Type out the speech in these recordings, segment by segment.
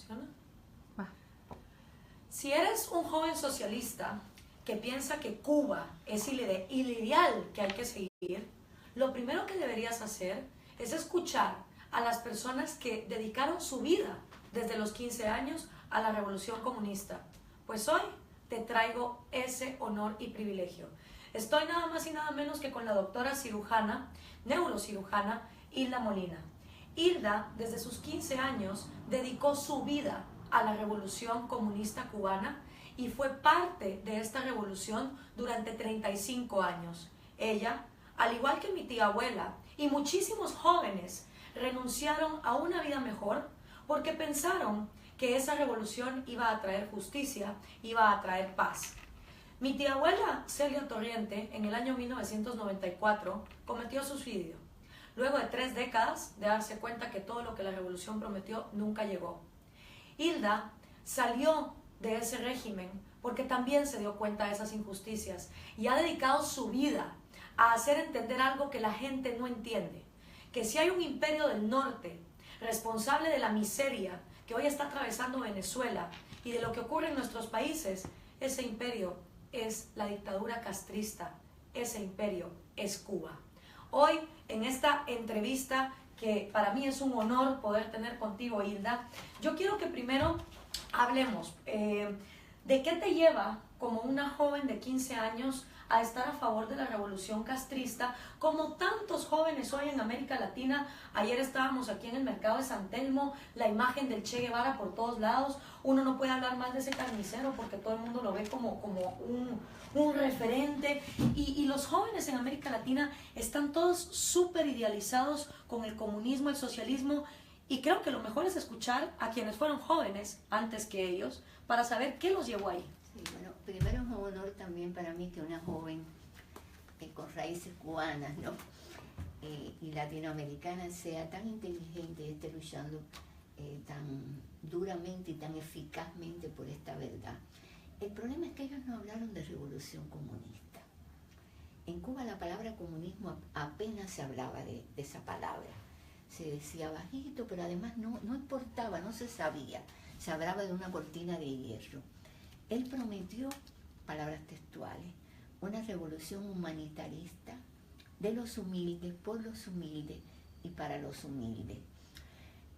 funciona? Va. Si eres un joven socialista que piensa que Cuba es el ideal que hay que seguir, lo primero que deberías hacer es escuchar a las personas que dedicaron su vida desde los 15 años a la revolución comunista. Pues hoy te traigo ese honor y privilegio. Estoy nada más y nada menos que con la doctora cirujana, neurocirujana, Hilda Molina. Hilda, desde sus 15 años, dedicó su vida a la revolución comunista cubana y fue parte de esta revolución durante 35 años. Ella, al igual que mi tía abuela y muchísimos jóvenes, renunciaron a una vida mejor porque pensaron que esa revolución iba a traer justicia, iba a traer paz. Mi tía abuela, Celia Torriente, en el año 1994, cometió suicidio, luego de 3 décadas de darse cuenta que todo lo que la revolución prometió nunca llegó. Hilda salió de ese régimen porque también se dio cuenta de esas injusticias y ha dedicado su vida a hacer entender algo que la gente no entiende, que si hay un imperio del norte responsable de la miseria que hoy está atravesando Venezuela y de lo que ocurre en nuestros países, ese imperio es la dictadura castrista, ese imperio es Cuba. Hoy, en esta entrevista, que para mí es un honor poder tener contigo, Hilda, yo quiero que primero hablemos de qué te lleva como una joven de 15 años a estar a favor de la revolución castrista, como tantos jóvenes hoy en América Latina. Ayer estábamos aquí en el mercado de San Telmo, la imagen del Che Guevara por todos lados. Uno no puede hablar más de ese carnicero porque todo el mundo lo ve como un referente. Y los jóvenes en América Latina están todos súper idealizados con el comunismo, el socialismo. Y creo que lo mejor es escuchar a quienes fueron jóvenes antes que ellos para saber qué los llevó ahí. Sí, bueno, primero es un honor también para mí que una joven con raíces cubanas, ¿no? Y latinoamericana sea tan inteligente y esté luchando tan duramente y tan eficazmente por esta verdad. El problema es que ellos no hablaron de revolución comunista. En Cuba la palabra comunismo apenas se hablaba de esa palabra. Se decía bajito, pero además no importaba, no se sabía. Se hablaba de una cortina de hierro. Él prometió, palabras textuales, una revolución humanitarista de los humildes, por los humildes y para los humildes.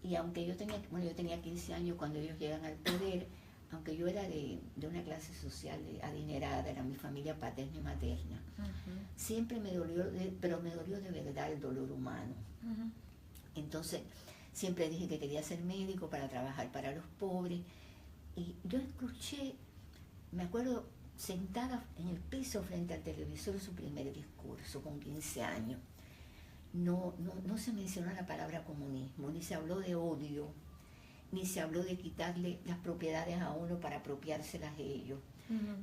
Y aunque yo tenía 15 años cuando ellos llegan al poder, aunque yo era de una clase social adinerada, era mi familia paterna y materna, siempre me dolió, pero me dolió de verdad el dolor humano. Entonces, siempre dije que quería ser médico para trabajar para los pobres. Y yo escuché, me acuerdo, sentada en el piso frente al televisor, su primer discurso con 15 años. No se mencionó la palabra comunismo, ni se habló de odio, ni se habló de quitarle las propiedades a uno para apropiárselas a ellos.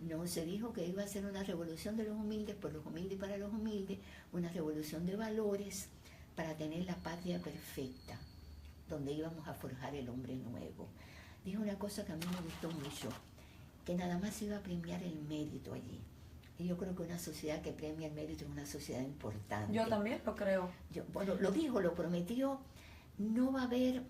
No, se dijo que iba a ser una revolución de los humildes, por los humildes y para los humildes, una revolución de valores para tener la patria perfecta, donde íbamos a forjar el hombre nuevo. Dijo una cosa que a mí me gustó mucho, que nada más se iba a premiar el mérito allí. Y yo creo que una sociedad que premia el mérito es una sociedad importante. Yo también lo creo. Bueno, lo dijo, lo prometió. No va a haber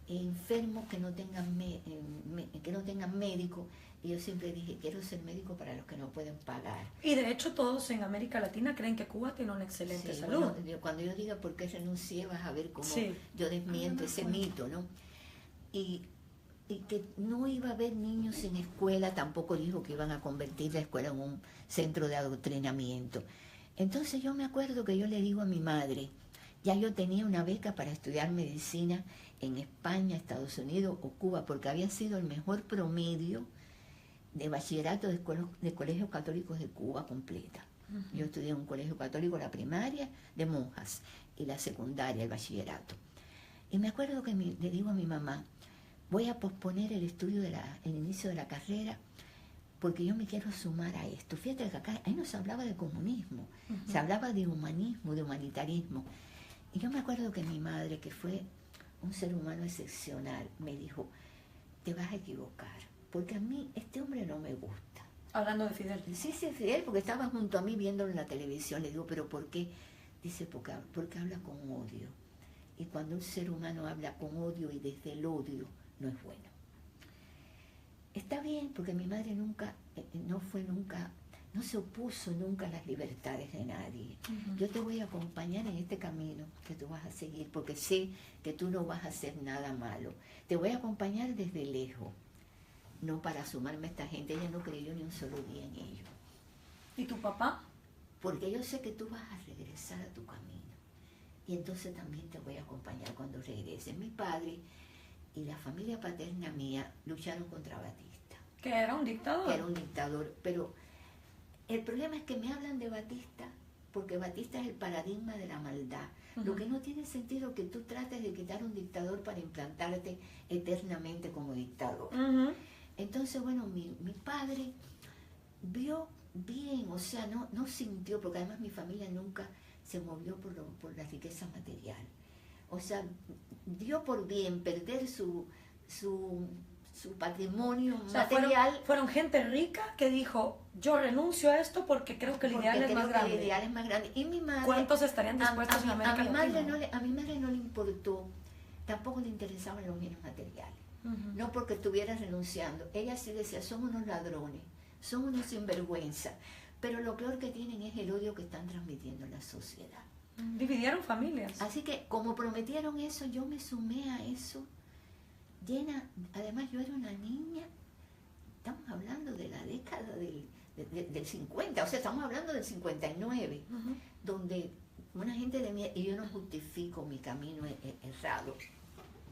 enfermos que no tengan médico. Y yo siempre dije, quiero ser médico para los que no pueden pagar. Y de hecho todos en América Latina creen que Cuba tiene una excelente salud. Bueno, cuando yo diga por qué renuncié, vas a ver cómo yo desmiento ese bueno. mito, ¿no? Y que no iba a haber niños sin escuela, tampoco dijo que iban a convertir la escuela en un centro de adoctrinamiento. Entonces yo me acuerdo que yo le digo a mi madre, ya yo tenía una beca para estudiar medicina en España, Estados Unidos o Cuba, porque había sido el mejor promedio de bachillerato de colegios católicos de Cuba completa. Yo estudié en un colegio católico, la primaria de monjas y la secundaria, el bachillerato. Y me acuerdo que le digo a mi mamá, voy a posponer el estudio el inicio de la carrera porque yo me quiero sumar a esto. Fíjate que acá ahí no se hablaba de comunismo, se hablaba de humanismo, de humanitarismo. Y yo me acuerdo que mi madre, que fue un ser humano excepcional, me dijo, te vas a equivocar, porque a mí este hombre no me gusta. Hablando de Fidel. Sí, Fidel, porque estaba junto a mí viéndolo en la televisión. Le digo, ¿pero por qué? Dice, porque habla con odio. Y cuando un ser humano habla con odio y desde el odio, no es bueno. está bien, porque mi madre nunca, no se opuso nunca a las libertades de nadie. Yo te voy a acompañar en este camino que tú vas a seguir, porque sé que tú no vas a hacer nada malo. Te voy a acompañar desde lejos, no para sumarme a esta gente. Ella no creyó ni un solo día en ello. ¿Y tu papá? Porque yo sé que tú vas a regresar a tu camino. Y entonces también te voy a acompañar cuando regreses. Mi padre y la familia paterna mía lucharon contra Batista. Que era un dictador. Era un dictador, pero el problema es que me hablan de Batista porque Batista es el paradigma de la maldad. Lo que no tiene sentido que tú trates de quitar un dictador para implantarte eternamente como dictador. Entonces, bueno, mi padre vio bien, o sea, no sintió, porque además mi familia nunca se movió por la riqueza material. O sea, dio por bien perder su patrimonio material. Fueron gente rica que dijo, yo renuncio a esto porque creo que el ideal es más grande. El ideal es más grande. Y mi madre, ¿cuántos estarían dispuestos en América Latina? A mi madre no le importó, tampoco le interesaban los bienes materiales. No porque estuviera renunciando. Ella sí decía, son unos ladrones, son unos sinvergüenza. Pero lo peor que tienen es el odio que están transmitiendo en la sociedad. Dividieron familias. Así que como prometieron eso, yo me sumé a eso llena. Además yo era una niña, estamos hablando de la década del 50, o sea, estamos hablando del 59, donde una gente de mí, y yo no justifico mi camino errado,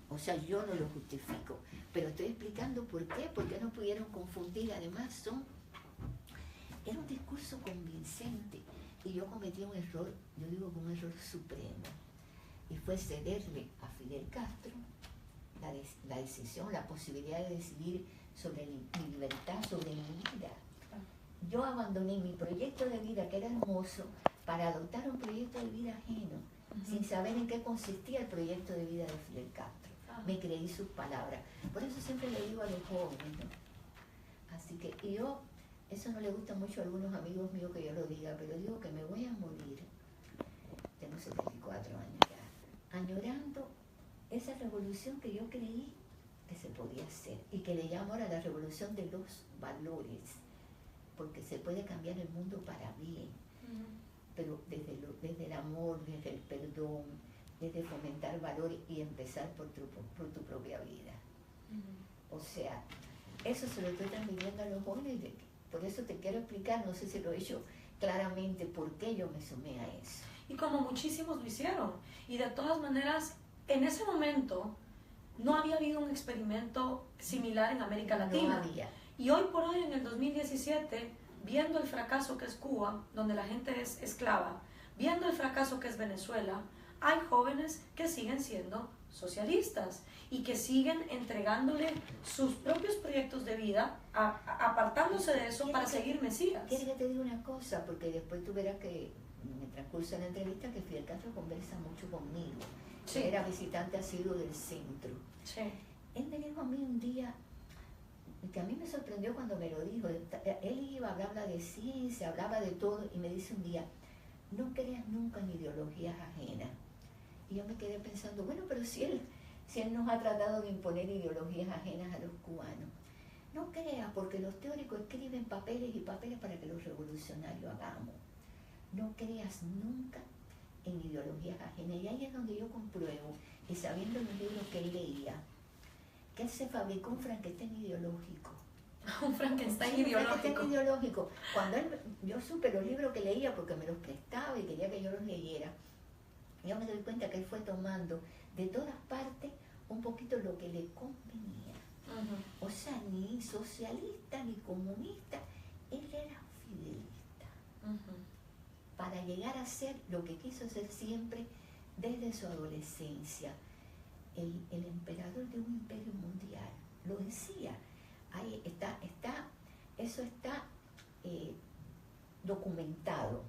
o sea, yo no lo justifico, pero estoy explicando por qué no pudieron confundir. Además era un discurso convincente, y yo cometí un error, yo digo que un error supremo, y fue cederle a Fidel Castro la decisión, la posibilidad de decidir sobre mi libertad, sobre mi vida. Yo abandoné mi proyecto de vida, que era hermoso, para adoptar un proyecto de vida ajeno, sin saber en qué consistía el proyecto de vida de Fidel Castro. Me creí sus palabras. Por eso siempre le digo a los jóvenes, ¿no? Así que yo, eso no le gusta mucho a algunos amigos míos que yo lo diga, pero digo que me voy a morir, tengo 74 años ya, añorando esa revolución que yo creí que se podía hacer, y que le llamo ahora la revolución de los valores, porque se puede cambiar el mundo para bien, pero desde el amor, desde el perdón, desde fomentar valores y empezar por tu propia vida. O sea, eso se lo estoy transmitiendo a los jóvenes, por eso te quiero explicar, no sé si lo he hecho claramente, por qué yo me sumé a eso. Y como muchísimos lo hicieron, y de todas maneras, en ese momento no había habido un experimento similar en América Latina. No había. Y hoy por hoy, en el 2017, viendo el fracaso que es Cuba, donde la gente es esclava, viendo el fracaso que es Venezuela, hay jóvenes que siguen siendo socialistas y que siguen entregándole sus propios proyectos de vida, apartándose de eso para seguir Mesías. ¿Quieres que te diga una cosa? Porque después tú verás que en el transcurso de la entrevista que Fidel Castro conversa mucho conmigo. Sí. Era visitante asiduo del centro. Sí. Él me dijo a mí un día, que a mí me sorprendió cuando me lo dijo, él iba a hablar de ciencia, hablaba de todo, y me dice un día, no creas nunca en ideologías ajenas. Y yo me quedé pensando, bueno, pero si él nos ha tratado de imponer ideologías ajenas a los cubanos, no creas, porque los teóricos escriben papeles y papeles para que los revolucionarios hagamos. No creas nunca en ideologías ajenas. Y ahí es donde yo compruebo, y sabiendo los libros que él leía, que él se fabricó un Frankenstein ideológico. Un Frankenstein ideológico. Frankenstein ideológico. Cuando yo supe los libros que leía, porque me los prestaba y quería que yo los leyera, yo me doy cuenta que él fue tomando de todas partes un poquito lo que le convenía. O sea, ni socialista ni comunista, él era fidelista. Para llegar a ser lo que quiso ser siempre desde su adolescencia, el emperador de un imperio mundial. Lo decía, ahí eso está documentado,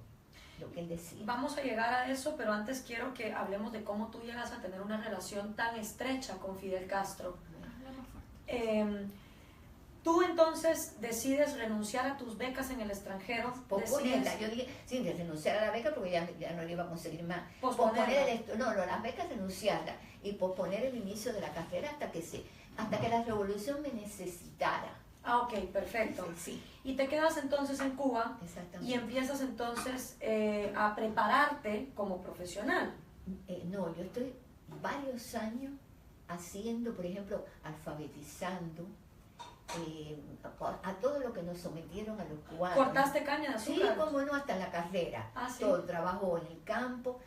lo que él decía. Vamos a llegar a eso, pero antes quiero que hablemos de cómo tú llegas a tener una relación tan estrecha con Fidel Castro. Tú entonces decides renunciar a tus becas en el extranjero. Posponerla. Yo dije, sí, de renunciar a la beca porque ya no le iba a conseguir más. Las becas renunciarla y posponer el inicio de la carrera hasta que la revolución me necesitara. Ah, ok, perfecto. Sí, Y te quedas entonces en Cuba exactamente. y empiezas entonces a prepararte como profesional. No, yo estoy varios años haciendo, por ejemplo, alfabetizando a todo lo que nos sometieron a los cubanos. ¿Cortaste caña de Sí, azúcar? como no, hasta la carrera. Ah, sí. Todo el trabajo en el campo.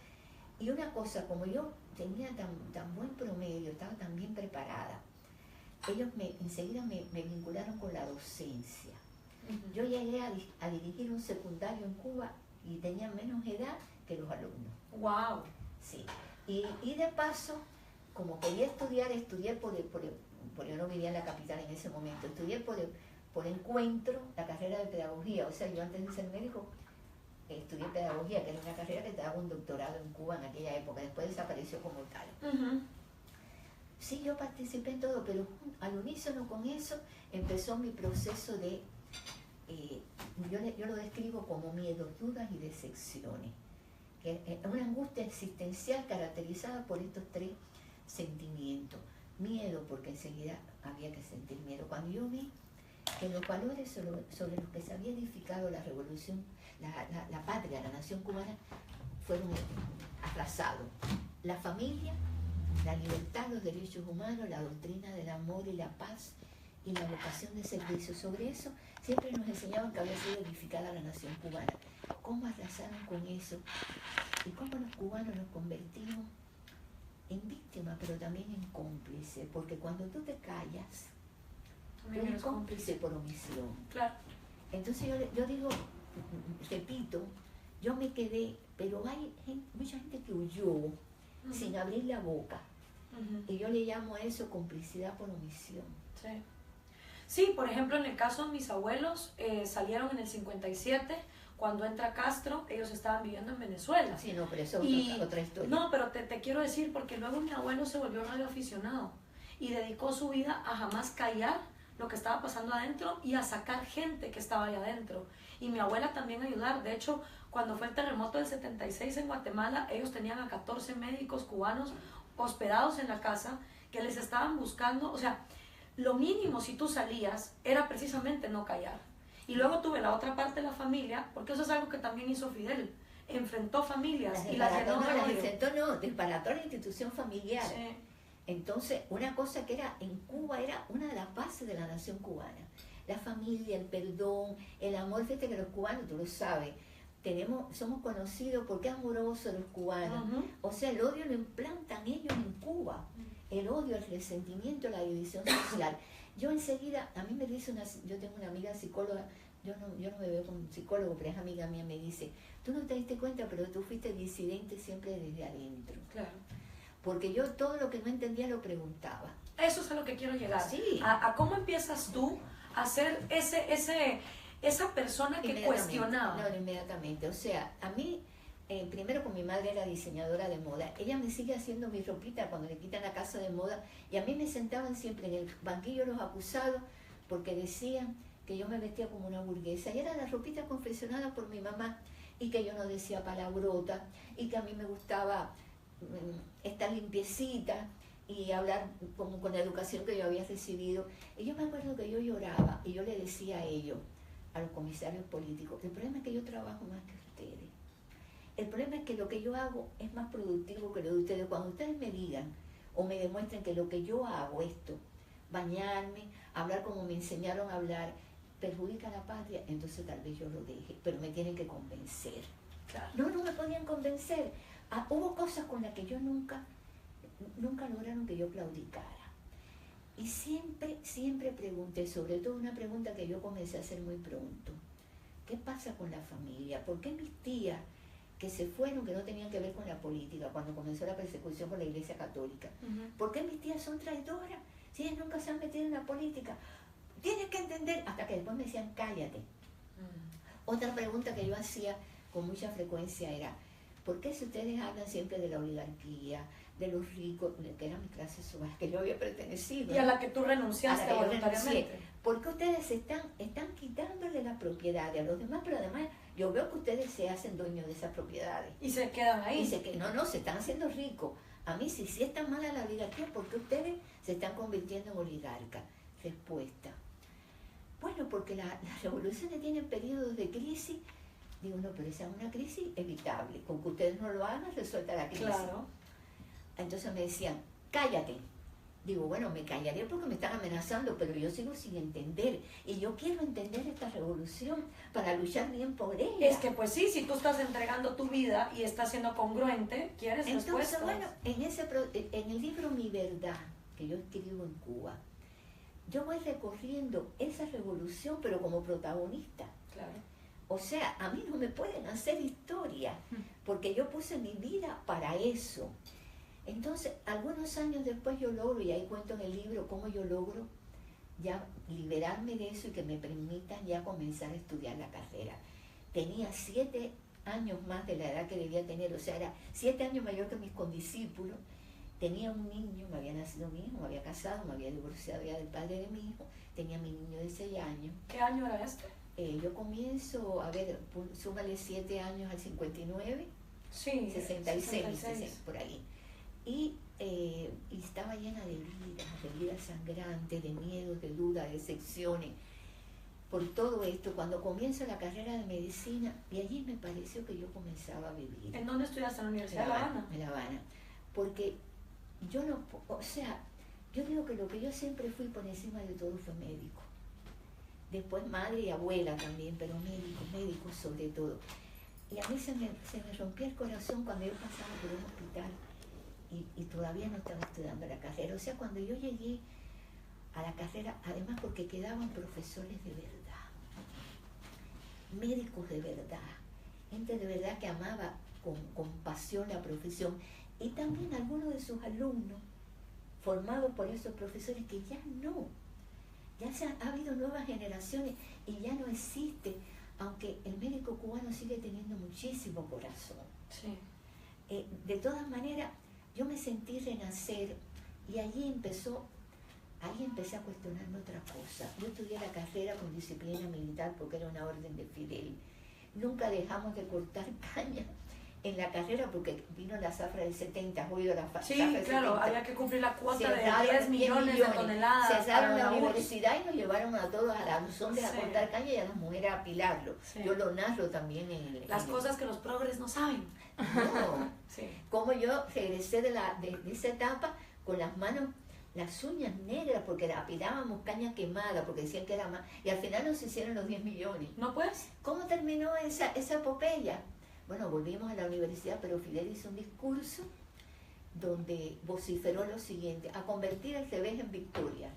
Y una cosa, como yo tenía tan buen promedio, estaba tan bien preparada, ellos enseguida me vincularon con la docencia. Ujú. Yo llegué a dirigir un secundario en Cuba y tenía menos edad que los alumnos. Wow. Sí. Y de paso, como quería estudiar, estudié yo no vivía en la capital en ese momento, estudié por encuentro la carrera de pedagogía. O sea, yo antes de ser médico estudié pedagogía, que era una carrera que te daba un doctorado en Cuba en aquella época, después desapareció como tal. Ujú. Sí, yo participé en todo, pero al unísono con eso empezó mi proceso de, yo lo describo como miedos, dudas y decepciones, que es una angustia existencial caracterizada por estos tres sentimientos. Miedo, porque enseguida había que sentir miedo. Cuando yo vi que los valores sobre los que se había edificado la revolución, la patria, la nación cubana, fueron arrasados. La familia, la libertad, los derechos humanos, la doctrina del amor y la paz y la vocación de servicio. Sobre eso siempre nos enseñaban que había sido edificada la nación cubana. ¿Cómo arrasaron con eso? Y cómo los cubanos nos convertimos en víctimas, pero también en cómplices. Porque cuando tú te callas, tú También eres eres cómplice por omisión. Claro. Entonces yo digo, repito, yo me quedé, pero hay mucha gente que huyó sin abrir la boca. Ujú. Y yo le llamo a eso complicidad por omisión. Sí. Sí, por ejemplo, en el caso de mis abuelos, salieron en el 57, cuando entra Castro, ellos estaban viviendo en Venezuela. Sí, no, pero eso Y- es otra historia. No, pero te quiero decir, porque luego mi abuelo se volvió radioaficionado y dedicó su vida a jamás callar lo que estaba pasando adentro y a sacar gente que estaba ahí adentro. Y mi abuela también ayudar. De hecho, cuando fue el terremoto del 76 en Guatemala, ellos tenían a 14 médicos cubanos hospedados en la casa que les estaban buscando. O sea, lo mínimo si tú salías era precisamente no callar. Y luego tuve la otra parte de la familia, porque eso es algo que también hizo Fidel. Enfrentó familias y las llenó de odio. Desbarató la institución familiar. Sí. Entonces, una cosa que era en Cuba era una de las bases de la nación cubana. La familia, el perdón, el amor. Fíjate que los cubanos, tú lo sabes, somos conocidos porque es amoroso los cubanos. Ujú. O sea, el odio lo implantan ellos en Cuba. El odio, el resentimiento, la división social. Yo enseguida, a mí me dice yo tengo una amiga psicóloga, yo no me veo como psicólogo, pero es amiga mía, me dice, tú no te diste cuenta, pero tú fuiste disidente siempre desde adentro. Claro. Porque yo todo lo que no entendía lo preguntaba. Eso es a lo que quiero llegar. Sí. A cómo empiezas tú a ser esa persona que cuestionaba. No, inmediatamente. O sea, a mí, primero con mi madre era diseñadora de moda. Ella me sigue haciendo mi ropita cuando le quitan la casa de moda. Y a mí me sentaban siempre en el banquillo los acusados porque decían que yo me vestía como una burguesa. Y era la ropita confeccionada por mi mamá. Y que yo no decía palabrota. Y que a mí me gustaba estar limpiecita y hablar como con la educación que yo había recibido. Y yo me acuerdo que yo lloraba y yo le decía a ellos, a los comisarios políticos, el problema es que yo trabajo más que ustedes. El problema es que lo que yo hago es más productivo que lo de ustedes. Cuando ustedes me digan o me demuestren que lo que yo hago, esto, bañarme, hablar como me enseñaron a hablar, perjudica a la patria, entonces tal vez yo lo deje, pero me tienen que convencer. Claro. No me podían convencer. Hubo cosas con las que yo nunca lograron que yo claudicara. Y siempre pregunté, sobre todo una pregunta que yo comencé a hacer muy pronto. ¿Qué pasa con la familia? ¿Por qué mis tías que se fueron, que no tenían que ver con la política, cuando comenzó la persecución por la Iglesia Católica? Ujú. ¿Por qué mis tías son traidoras? Si ellas nunca se han metido en la política. Tienes que entender, hasta que después me decían, cállate. Otra pregunta que yo hacía con mucha frecuencia era, ¿por qué si ustedes hablan siempre de la oligarquía, de los ricos, que era mi clase social, que yo había pertenecido? Y a la que tú renunciaste A la que yo voluntariamente. renuncié. ¿Por qué ustedes están quitándole la propiedad a los demás? Pero además yo veo que ustedes se hacen dueños de esas propiedades. Y se quedan ahí. Dice que no, se están haciendo ricos. A mí, si es tan mala la oligarquía, ¿por qué ustedes se están convirtiendo en oligarcas? Respuesta. Bueno, porque las revoluciones tienen periodos de crisis. Digo, no, pero esa es una crisis evitable. Con que ustedes no lo hagan, resuelta la crisis. Claro. Entonces me decían, cállate. Digo, bueno, me callaré porque me están amenazando, pero yo sigo sin entender. Y yo quiero entender esta revolución para luchar bien por ella. Es que pues sí, si tú estás entregando tu vida y estás siendo congruente, quieres Entonces, respuestas. bueno, en el libro Mi Verdad, que yo escribo en Cuba, yo voy recorriendo esa revolución, pero como protagonista. Claro. O sea, a mí no me pueden hacer historia, porque yo puse mi vida para eso. Entonces, algunos años después yo logro, y ahí cuento en el libro cómo yo logro ya liberarme de eso y que me permitan ya comenzar a estudiar la carrera. Tenía 7 años más de la edad que debía tener, o sea, era 7 años mayor que mis condiscípulos. Tenía un niño, me había nacido mi hijo, me había casado, me había divorciado ya del padre de mi hijo, tenía mi niño de 6 años. ¿Qué año era este? Yo comienzo, a ver, súmale 7 años al 59, Sí, 66, por ahí. Y estaba llena de heridas sangrantes, de miedos, de dudas, de decepciones. Por todo esto, cuando comienzo la carrera de medicina, y allí me pareció que yo comenzaba a vivir. ¿En dónde estudiaste? ¿En la Universidad de La Habana? En La Habana. Porque yo no, o sea, yo digo que lo que yo siempre fui por encima de todo fue médico. Después madre y abuela también, pero médico sobre todo. Y a mí se me rompió el corazón cuando yo pasaba por un hospital y todavía no estaba estudiando la carrera. O sea, cuando yo llegué a la carrera, además porque quedaban profesores de verdad, médicos de verdad, gente de verdad que amaba con pasión la profesión, y también algunos de sus alumnos formados por esos profesores que ya no, ha habido nuevas generaciones y ya no existe, aunque el médico cubano sigue teniendo muchísimo corazón. Sí. De todas maneras, yo me sentí renacer y ahí empecé a cuestionarme otra cosa. Yo estudié la carrera con disciplina militar porque era una orden de Fidel. Nunca dejamos de cortar caña en la carrera porque vino la zafra del 70, ¿has oído la zafra Sí, del claro, 70? había que cumplir la cuota Cerraron de 10 millones de toneladas. Cerraron la URSS. universidad y nos llevaron a todos a los hombres a Sí. cortar caña y a las mujeres a apilarlo. Sí. Yo lo narro también en el... Las cosas que los progres no saben. No. Sí. Como yo regresé de esa etapa con las manos, las uñas negras, porque apilábamos caña quemada, porque decían que era más, y al final nos hicieron los 10 millones. ¿No puedes? ¿Cómo terminó esa epopeya? Bueno, volvimos a la universidad, pero Fidel hizo un discurso donde vociferó lo siguiente: a convertir el revés en victoria.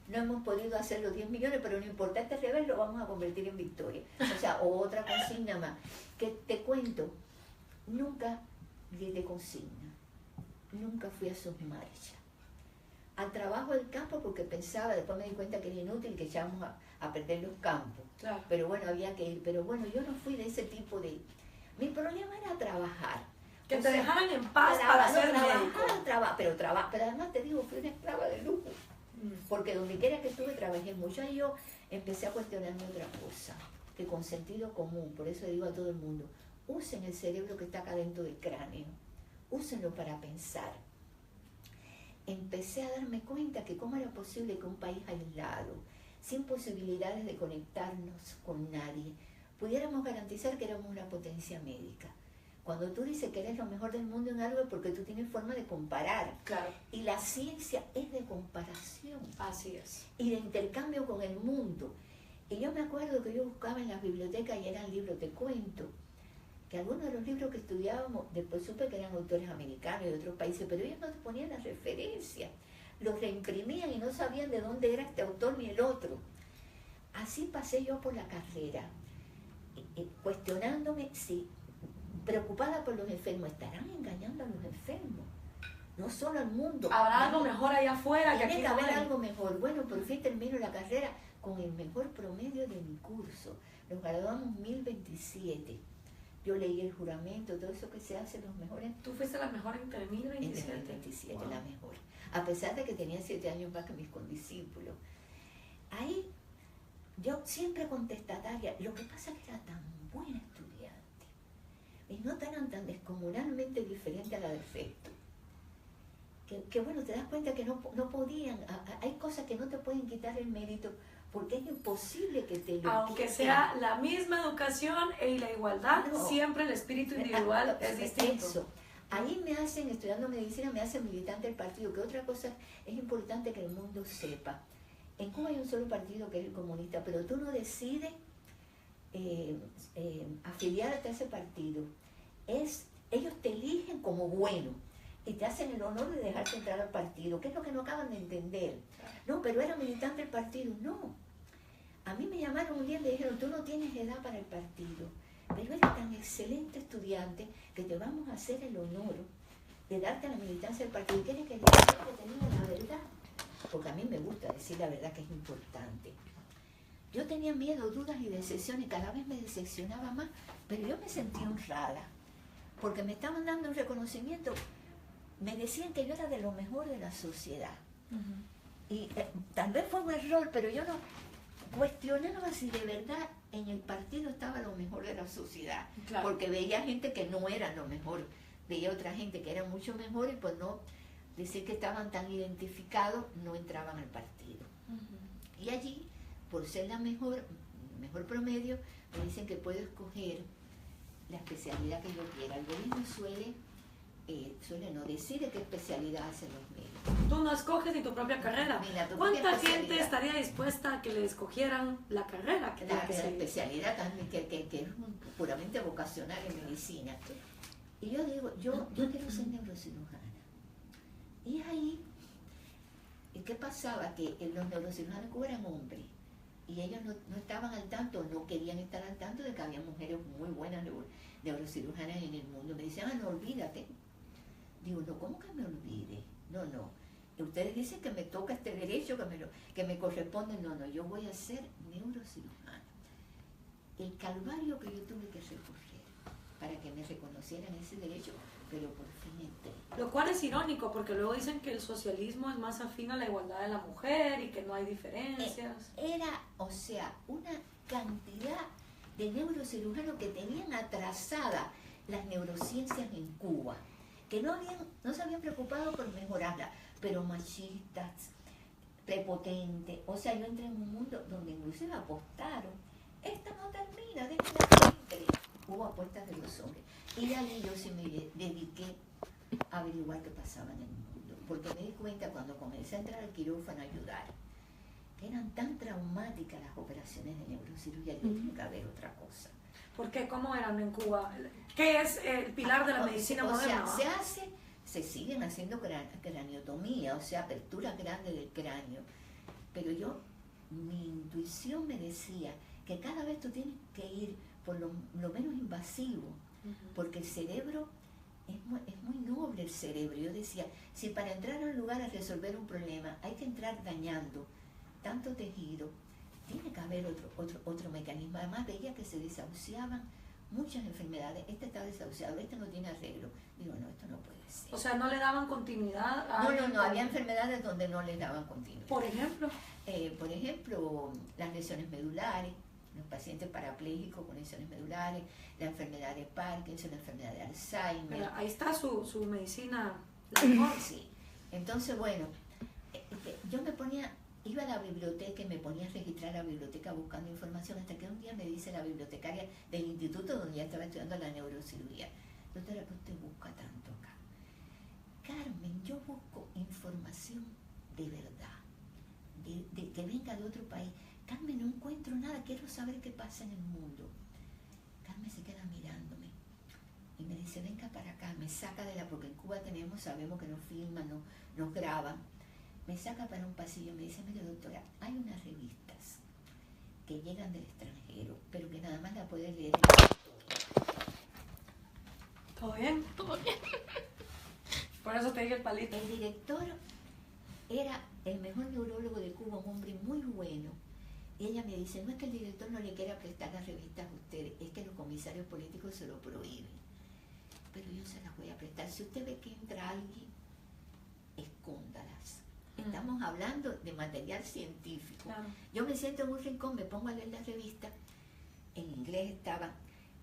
No hemos podido hacer los 10 millones, pero no importa, este revés lo vamos a convertir en victoria. O sea, otra consigna más. Que te cuento, nunca di de consigna, nunca fui a sus marchas. Al trabajo del campo porque pensaba, después me di cuenta que era inútil, que echábamos a perder los campos. Claro. Pero bueno, había que ir. Pero bueno, yo no fui de ese tipo de... Mi problema era trabajar. Que O te sea, dejaran en paz para ser médico. Pero además te digo, fui una esclava de lujo. Porque donde quiera que estuve trabajé mucho. Y yo empecé a cuestionarme otra cosa, que con sentido común, por eso digo a todo el mundo, usen el cerebro que está acá dentro del cráneo, úsenlo para pensar. Empecé a darme cuenta que cómo era posible que un país aislado, sin posibilidades de conectarnos con nadie, pudiéramos garantizar que éramos una potencia médica. Cuando tú dices que eres lo mejor del mundo en algo es porque tú tienes forma de comparar. Claro. Y la ciencia es de comparación. Así es. Y de intercambio con el mundo. Y yo me acuerdo que yo buscaba en las bibliotecas y eran libros de cuentos, que algunos de los libros que estudiábamos, después supe que eran autores americanos y de otros países, pero ellos no te ponían las referencias, los reimprimían y no sabían de dónde era este autor ni el otro. Así pasé yo por la carrera, cuestionándome si, preocupada por los enfermos, ¿estarán engañando a los enfermos? No solo al mundo. ¿Habrá algo mejor allá afuera que Tiene aquí que no haber hay? algo mejor. Bueno, por fin termino la carrera con el mejor promedio de mi curso. Nos graduamos 1027. Yo leí el juramento, todo eso que se hace, los mejores. Tú fuiste la mejor entre En 1027. el 27, Wow. la mejor. A pesar de que tenía 7 años más que mis condiscípulos. Ahí, yo siempre contestataria. Lo que pasa es que era tan buena estudiante. Mis notas eran tan descomunalmente diferentes a la del resto. Que bueno, te das cuenta que no podían. Hay cosas que no te pueden quitar el mérito porque es imposible que te lo Aunque quiten. sea la misma educación y la igualdad, No. siempre el espíritu individual es distinto. Eso. Ahí me hacen, estudiando medicina, me hacen militante del partido, que otra cosa es importante que el mundo sepa. En Cuba hay un solo partido que es el comunista, pero tú no decides afiliarte a ese partido. Ellos te eligen como bueno y te hacen el honor de dejarte entrar al partido, que es lo que no acaban de entender. No, pero era militante del partido. No. A mí me llamaron un día y me dijeron, tú no tienes edad para el partido, pero eres tan excelente estudiante que te vamos a hacer el honor de darte la militancia del partido. Y tienes que decir que tenía la verdad, porque a mí me gusta decir la verdad, que es importante. Yo tenía miedo, dudas y decepciones, y cada vez me decepcionaba más, pero yo me sentía honrada, porque me estaban dando un reconocimiento. Me decían que yo era de lo mejor de la sociedad. Y tal vez fue un error, pero yo no cuestionaba si de verdad en el partido estaba lo mejor de la sociedad. Claro. Porque veía gente que no era lo mejor, veía otra gente que era mucho mejor, y pues no decir que estaban tan identificados, no entraban al partido. Y allí, por ser la mejor promedio, me dicen que puedo escoger la especialidad que yo quiera. El gobierno suele no decide qué especialidad hacen los médicos. Tú no escoges ni tu propia carrera. Mira, tu ¿Cuánta propia gente especialidad estaría dispuesta a que le escogieran la carrera que tiene que la seguir? especialidad también, que es puramente vocacional en medicina. Y yo digo, yo quiero ser neurocirujana. Y ahí, ¿qué pasaba? Que los neurocirujanos en Cuba eran hombres, y ellos no estaban al tanto, no querían estar al tanto de que había mujeres muy buenas neurocirujanas en el mundo. Me decían, no, olvídate. Digo, no, ¿cómo que me olvide? No. Ustedes dicen que me toca este derecho, que me corresponde. No, yo voy a ser neurocirujana. El calvario que yo tuve que recorrer para que me reconocieran ese derecho, pero por fin entré. Lo cual es irónico, porque luego dicen que el socialismo es más afín a la igualdad de la mujer y que no hay diferencias. Era, o sea, una cantidad de neurocirujanos que tenían atrasada las neurociencias en Cuba, que no se habían preocupado por mejorarla, pero machistas, prepotentes. O sea, yo entré en un mundo donde inclusive apostaron. Esta no termina, déjenla que entre. Hubo apuestas de los hombres. Y ahí yo sí me dediqué a averiguar qué pasaba en el mundo. Porque me di cuenta cuando comencé a entrar al quirófano a ayudar, que eran tan traumáticas las operaciones de neurocirugía, que tiene que haber otra cosa. ¿Por qué? ¿Cómo eran en Cuba? ¿Qué es el pilar de la medicina moderna? O sea, se siguen haciendo craniotomía, o sea, aperturas grandes del cráneo. Pero mi intuición me decía que cada vez tú tienes que ir por lo menos invasivo, porque el cerebro es muy noble el cerebro. Yo decía, si para entrar a un lugar a resolver un problema hay que entrar dañando tanto tejido, tiene que haber otro mecanismo. Además veía que se desahuciaban muchas enfermedades. Este está desahuciado, este no tiene arreglo. Digo, no, esto no puede ser. O sea, no le daban continuidad a... No, había enfermedades donde no les daban continuidad. Por ejemplo, las lesiones medulares, los pacientes parapléjicos con lesiones medulares, la enfermedad de Parkinson, la enfermedad de Alzheimer. pero ahí está su medicina, la mejor. Sí. Entonces, bueno, yo iba a la biblioteca y me ponía a registrar la biblioteca buscando información, hasta que un día me dice la bibliotecaria del instituto donde ya estaba estudiando la neurocirugía: doctora, ¿qué usted busca tanto acá? Carmen, yo busco información de verdad, de que venga de otro país. Carmen, no encuentro nada, quiero saber qué pasa en el mundo. Carmen se queda mirándome y me dice, venga para acá, me saca porque en Cuba sabemos que nos filman, nos graban. Me saca para un pasillo y me dice, mire doctora, hay unas revistas que llegan del extranjero, pero que nada más la puede leer ¿Todo bien? Todo bien. Por eso te dije el palito. El director era el mejor neurólogo de Cuba, un hombre muy bueno. Y ella me dice, no es que el director no le quiera prestar las revistas a ustedes, es que los comisarios políticos se lo prohíben. Pero yo se las voy a prestar. Si usted ve que entra alguien, escóndalas. Estamos hablando de material científico. Claro. Yo me siento en un rincón, me pongo a leer las revistas, en inglés estaba,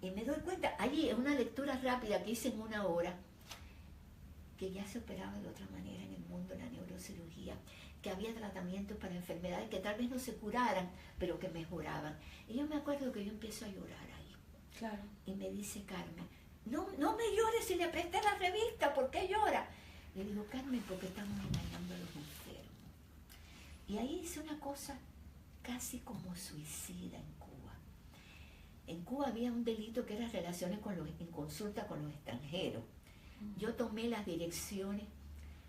y me doy cuenta, allí es una lectura rápida que hice en 1 hora, que ya se operaba de otra manera en el mundo la neurocirugía, que había tratamientos para enfermedades que tal vez no se curaran, pero que mejoraban. Y yo me acuerdo que yo empiezo a llorar ahí. Claro. Y me dice Carmen, no me llores si le presté la revista, ¿por qué llora? Le digo, Carmen, porque estamos engañando a los enfermos. Y ahí hice una cosa casi como suicida en Cuba. En Cuba había un delito que era relaciones en consulta con los extranjeros. Yo tomé las direcciones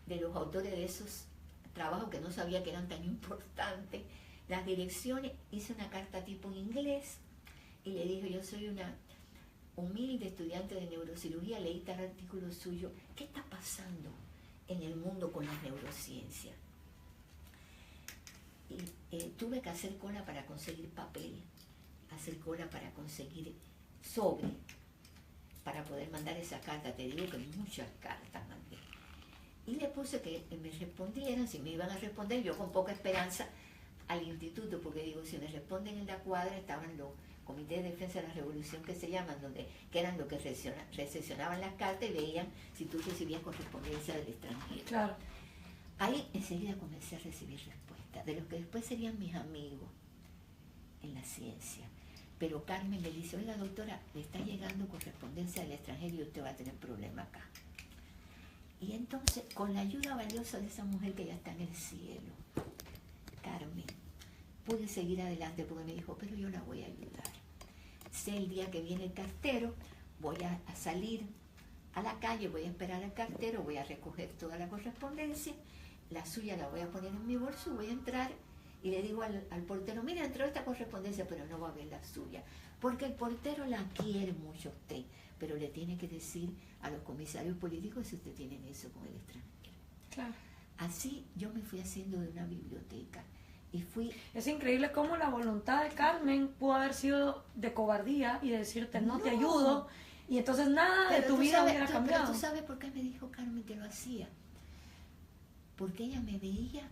de los autores de esos trabajos que no sabía que eran tan importantes, las direcciones, hice una carta tipo en inglés y le dije, yo soy una humilde estudiante de neurocirugía, leí tal artículo suyo, ¿qué está pasando en el mundo con las neurociencias? Y tuve que hacer cola para conseguir papel, hacer cola para conseguir sobre, para poder mandar esa carta. Te digo que muchas cartas mandé. Y le puse que me respondieran, si me iban a responder, yo con poca esperanza, al instituto, porque digo, si me responden en la cuadra, estaban los comités de defensa de la revolución que se llaman, que eran los que recepcionaban las cartas y veían si tú recibías correspondencia del extranjero. Claro. Ahí enseguida comencé a recibir respuestas, de los que después serían mis amigos en la ciencia. Pero Carmen me dice, oiga doctora, le está llegando correspondencia del extranjero y usted va a tener problema acá. Y entonces, con la ayuda valiosa de esa mujer que ya está en el cielo, Carmen, pude seguir adelante porque me dijo, pero yo la voy a ayudar. Sé el día que viene el cartero, voy a salir a la calle, voy a esperar al cartero, voy a recoger toda la correspondencia, la suya la voy a poner en mi bolso, voy a entrar y le digo al portero, mira, entró esta correspondencia, pero no va a ver la suya, porque el portero la quiere mucho a usted, pero le tiene que decir a los comisarios políticos si usted tiene eso con el extranjero. Claro. Así yo me fui haciendo de una biblioteca y fui... Es increíble cómo la voluntad de Carmen pudo haber sido de cobardía y de decirte no te ayudo, y entonces nada de tu vida hubiera cambiado. Pero tú sabes por qué me dijo Carmen que lo hacía. Porque ella me veía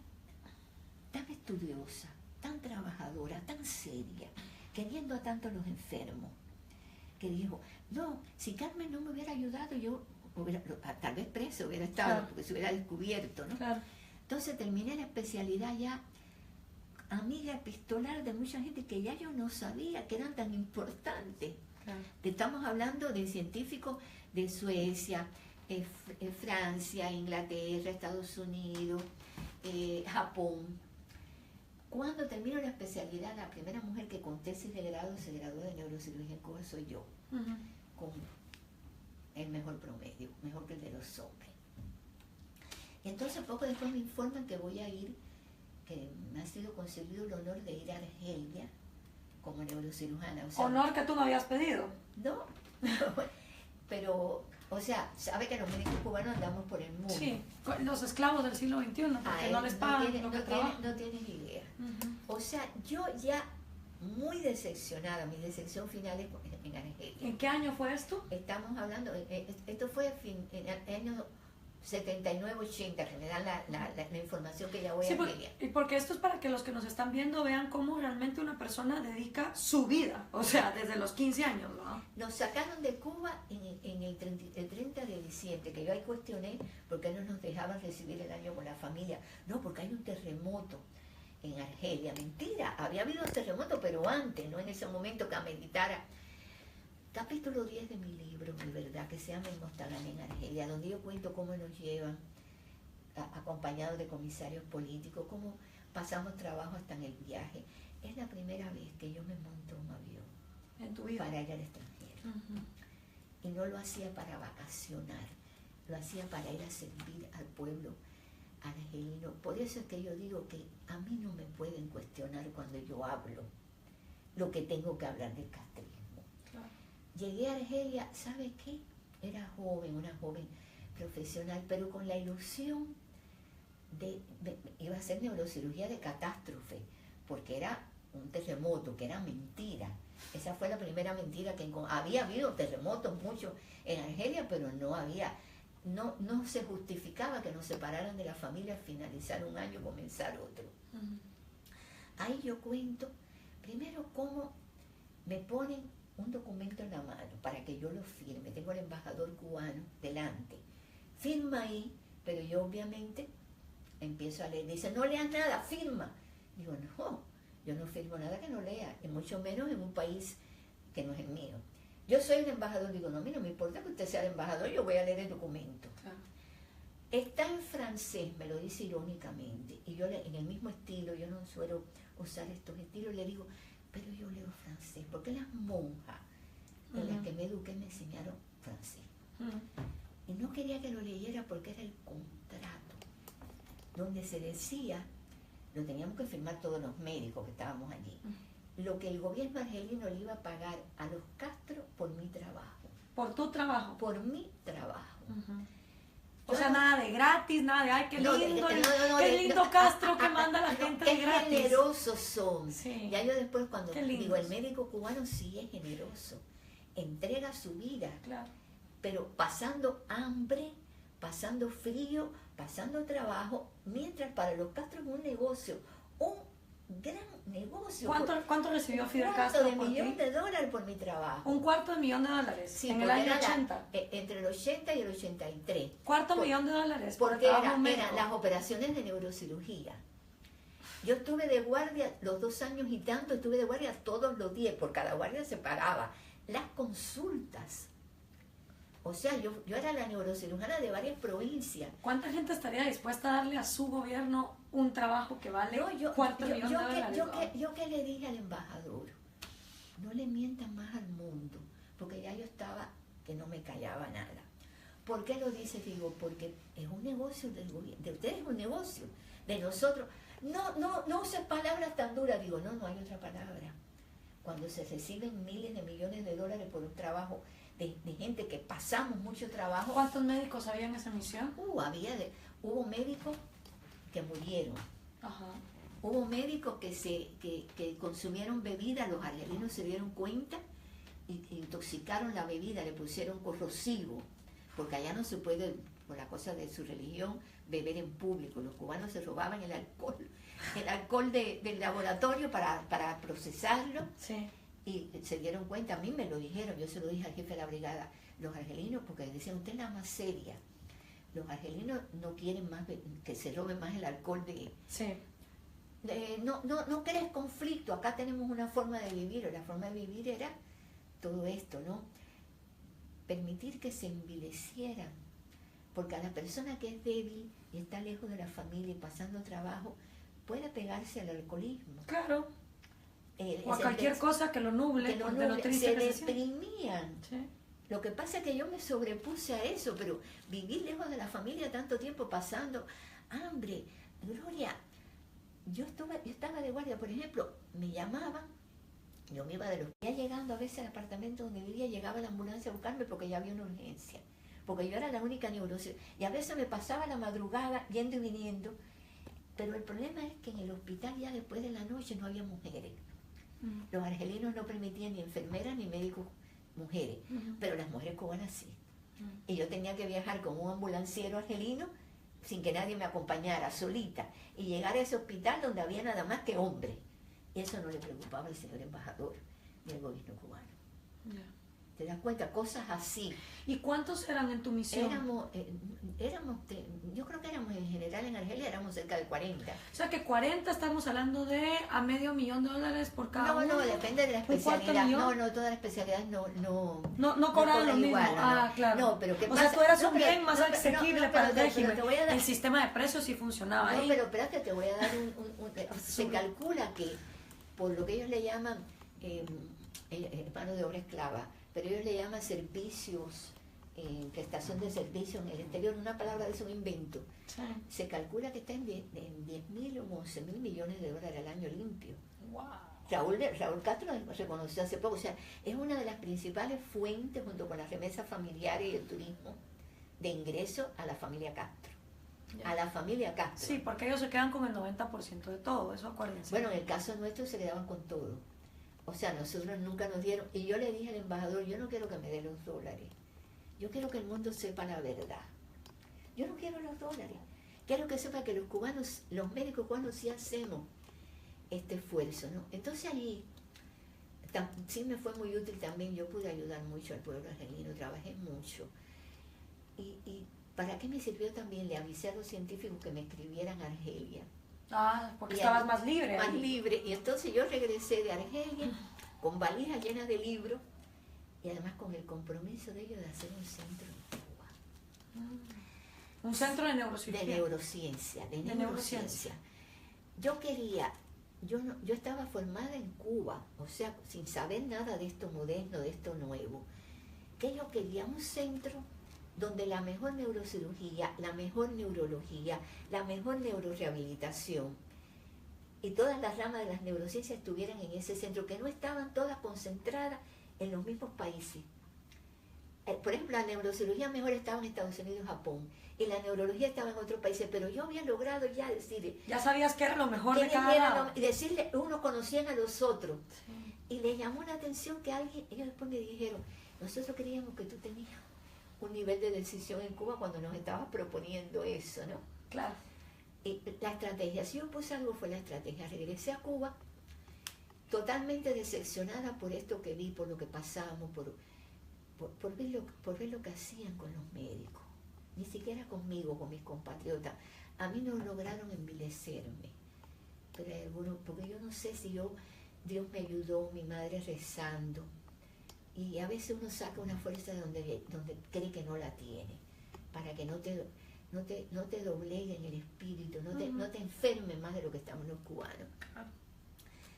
tan estudiosa, tan trabajadora, tan seria, queriendo a tanto a los enfermos, que dijo, no, si Carmen no me hubiera ayudado, yo hubiera, tal vez preso hubiera estado, claro, porque se hubiera descubierto, ¿no? Claro. Entonces terminé la especialidad ya amiga epistolar de mucha gente que ya yo no sabía que eran tan importantes. Claro. Estamos hablando de científicos de Suecia, Francia, Inglaterra, Estados Unidos, Japón. Cuando termino la especialidad, la primera mujer que con tesis de grado se graduó de neurocirugía en Cuba soy yo, con el mejor promedio, mejor que el de los hombres. Y entonces poco después me informan que voy a ir, que me ha sido concedido el honor de ir a Argelia como neurocirujana. O sea, honor que tú no habías pedido. No, pero, o sea, sabe que los médicos cubanos andamos por el mundo. Sí, los esclavos del siglo XXI, porque no les pagan lo que trabajan. No tienes idea. O sea, yo ya muy decepcionada, mi decepción final es en Argelia. ¿En qué año fue esto? Estamos hablando, esto fue en el año 79-80, que me dan la información que ya voy a Argelia. Y porque esto es para que los que nos están viendo vean cómo realmente una persona dedica su vida, o sea, desde los 15 años, ¿no? Nos sacaron de Cuba en el 30 de diciembre, que yo ahí cuestioné por qué no nos dejaban recibir el año con la familia. No, porque hay un terremoto en Argelia. Mentira, había habido un terremoto, pero antes, no en ese momento que ameritara. Capítulo 10 de mi libro, Mi verdad, que se llama El Mostarán en Argelia, donde yo cuento cómo nos llevan acompañados de comisarios políticos, cómo pasamos trabajo hasta en el viaje. Es la primera vez que yo me monto un avión en tu vida para ir al extranjero. Y no lo hacía para vacacionar, lo hacía para ir a servir al pueblo argelino. Por eso es que yo digo que a mí no me pueden cuestionar cuando yo hablo lo que tengo que hablar del castrismo. Claro. Llegué a Argelia, ¿sabe qué? Era joven, una joven profesional, pero con la ilusión de iba a hacer neurocirugía de catástrofe, porque era un terremoto, que era mentira. Esa fue la primera mentira que había habido terremotos muchos en Argelia, pero no se justificaba que nos separaran de la familia al finalizar un año, comenzar otro. Ahí yo cuento, primero cómo me ponen un documento en la mano para que yo lo firme. Tengo al embajador cubano delante. Firma ahí, pero yo obviamente empiezo a leer. Dice, no leas nada, firma. Digo, no, yo no firmo nada que no lea, y mucho menos en un país que no es el mío. Yo soy el embajador, digo, no, a mí no me importa que usted sea el embajador, yo voy a leer el documento. Claro. Está en francés, me lo dice irónicamente, y yo en el mismo estilo, yo no suelo usar estos estilos, le digo, pero yo leo francés, porque las monjas en las que me eduqué me enseñaron francés. Y no quería que lo leyera porque era el contrato, donde se decía, lo teníamos que firmar todos los médicos que estábamos allí, lo que el gobierno argelino le iba a pagar a los Castro por mi trabajo. ¿Por tu trabajo? Por mi trabajo. O sea, nada de gratis, nada de, ay, qué lindo, qué lindo no, Castro que manda a la gente de gratis. Qué generosos son. Sí. Ya yo después cuando Qué digo, lindos. el médico cubano sí es generoso, entrega su vida, Claro. pero pasando hambre, pasando frío, pasando trabajo, mientras para los Castro es un negocio, un gran negocio. ¿Cuánto recibió Fidel $1 Castro por millón ti? de dólares por mi trabajo. $250,000 Sí, en el porque año era 80. entre el 80 y el 83. $250,000 por Porque trabajo eran médico. las operaciones de neurocirugía. Yo estuve de guardia los 2 años y tanto, estuve de guardia todos los días, por cada guardia se pagaba. Las consultas. O sea, yo era la neurocirujana de varias provincias. ¿Cuánta gente estaría dispuesta a darle a su gobierno un trabajo que vale $250,000? Yo que le dije al embajador, no le mientan más al mundo, porque ya yo estaba que no me callaba nada. ¿Por qué lo dice? Digo, porque es un negocio del gobierno, de ustedes es un negocio, de nosotros. No uses palabras tan duras. Digo, no hay otra palabra. Cuando se reciben miles de millones de dólares por un trabajo de gente que pasamos mucho trabajo. ¿Cuántos médicos había en esa misión? Hubo médicos que murieron. Ajá. Hubo médicos que consumieron bebida, los argelinos se dieron cuenta y intoxicaron la bebida, le pusieron corrosivo, porque allá no se puede, por la cosa de su religión, beber en público. Los cubanos se robaban el alcohol del laboratorio para procesarlo. Sí. Y se dieron cuenta, a mí me lo dijeron, yo se lo dije al jefe de la brigada, los argelinos, porque decían, usted es la más seria. Los argelinos no quieren más que se robe más el alcohol Sí. No crees conflicto, acá tenemos una forma de vivir, o la forma de vivir era todo esto, ¿no? Permitir que se envilecieran, porque a la persona que es débil y está lejos de la familia y pasando trabajo, puede pegarse al alcoholismo. Claro. O a cualquier cosa que lo nuble, de lo triste se que se siente. deprimían. Sí. Lo que pasa es que yo me sobrepuse a eso, pero vivir lejos de la familia tanto tiempo pasando hambre, Gloria, yo estaba de guardia, por ejemplo, me llamaban, yo me iba de los días llegando a veces al apartamento donde vivía, llegaba la ambulancia a buscarme porque ya había una urgencia, porque yo era la única neurocirujana, y a veces me pasaba la madrugada yendo y viniendo, pero el problema es que en el hospital ya después de la noche no había mujeres. Los argelinos no permitían ni enfermeras ni médicos mujeres, pero las mujeres cubanas sí. Y yo tenía que viajar con un ambulanciero argelino sin que nadie me acompañara, solita, y llegar a ese hospital donde había nada más que hombres. Y eso no le preocupaba al señor embajador ni al gobierno cubano. Yeah. ¿Te das cuenta? Cosas así. ¿Y cuántos eran en tu misión? Yo creo que éramos en general en Argelia, éramos cerca de 40. O sea que 40 estamos hablando de a $500,000 por cada uno. No, depende de la especialidad. No, todas las especialidades no cobraban lo mismo. Igual, Ah, claro. No, pero ¿qué o pasa? sea, tú eras un pero- bien más asequible para el régimen. te voy a dar- El sistema de precios sí funcionaba No, ahí. pero espérate, te voy a dar se calcula que por lo que ellos le llaman mano de obra esclava, pero ellos le llaman servicios, prestación de servicios en el exterior, una palabra de eso me invento. Sí. Se calcula que está en 10.000 o 11.000 millones de dólares al año limpio. Wow. Raúl Castro reconoció hace poco, o sea, es una de las principales fuentes, junto con las remesas familiares y el turismo, de ingreso a la familia Castro. Ya. A la familia Castro. Sí, porque ellos se quedan con el 90% de todo, eso acuérdense. Bueno, en el caso nuestro se quedaban con todo. O sea, nosotros nunca nos dieron, y yo le dije al embajador, yo no quiero que me dé los dólares, yo quiero que el mundo sepa la verdad. Yo no quiero los dólares, quiero que sepa que los cubanos, los médicos cubanos sí hacemos este esfuerzo, ¿no? Entonces allí sí me fue muy útil también, yo pude ayudar mucho al pueblo argelino, trabajé mucho. Y ¿Para qué me sirvió también? Le avisé a los científicos que me escribieran a Argelia. Ah, porque Y estabas ahí, más libre. más ahí. libre. Y entonces yo regresé de Argelia con valijas llenas de libros y además con el compromiso de ellos de hacer un centro en Cuba. Un centro de neurociencia. De neurociencia. Yo quería, yo estaba formada en Cuba, o sea, sin saber nada de esto moderno, de esto nuevo, que yo quería un centro donde la mejor neurocirugía, la mejor neurología, la mejor neurorehabilitación y todas las ramas de las neurociencias estuvieran en ese centro, que no estaban todas concentradas en los mismos países. Por ejemplo, la neurocirugía mejor estaba en Estados Unidos y Japón, y la neurología estaba en otros países, pero yo había logrado ya decir... Ya sabías que era lo mejor de cada lado. Y decirle, unos conocían a los otros. Sí. Y les llamó la atención que alguien, ellos después me dijeron, nosotros creíamos que tú tenías un nivel de decisión en Cuba cuando nos estabas proponiendo eso, ¿no? Claro. Y la estrategia, si yo puse algo, fue la estrategia. Regresé a Cuba totalmente decepcionada por esto que vi, por lo que pasábamos, por ver lo que hacían con los médicos. Ni siquiera conmigo, con mis compatriotas. A mí no lograron envilecerme. Pero hay algunos, porque yo no sé si Dios me ayudó, mi madre rezando. Y a veces uno saca una fuerza de donde cree que no la tiene, para que no te doblegue en el espíritu, no te enferme más de lo que estamos los cubanos.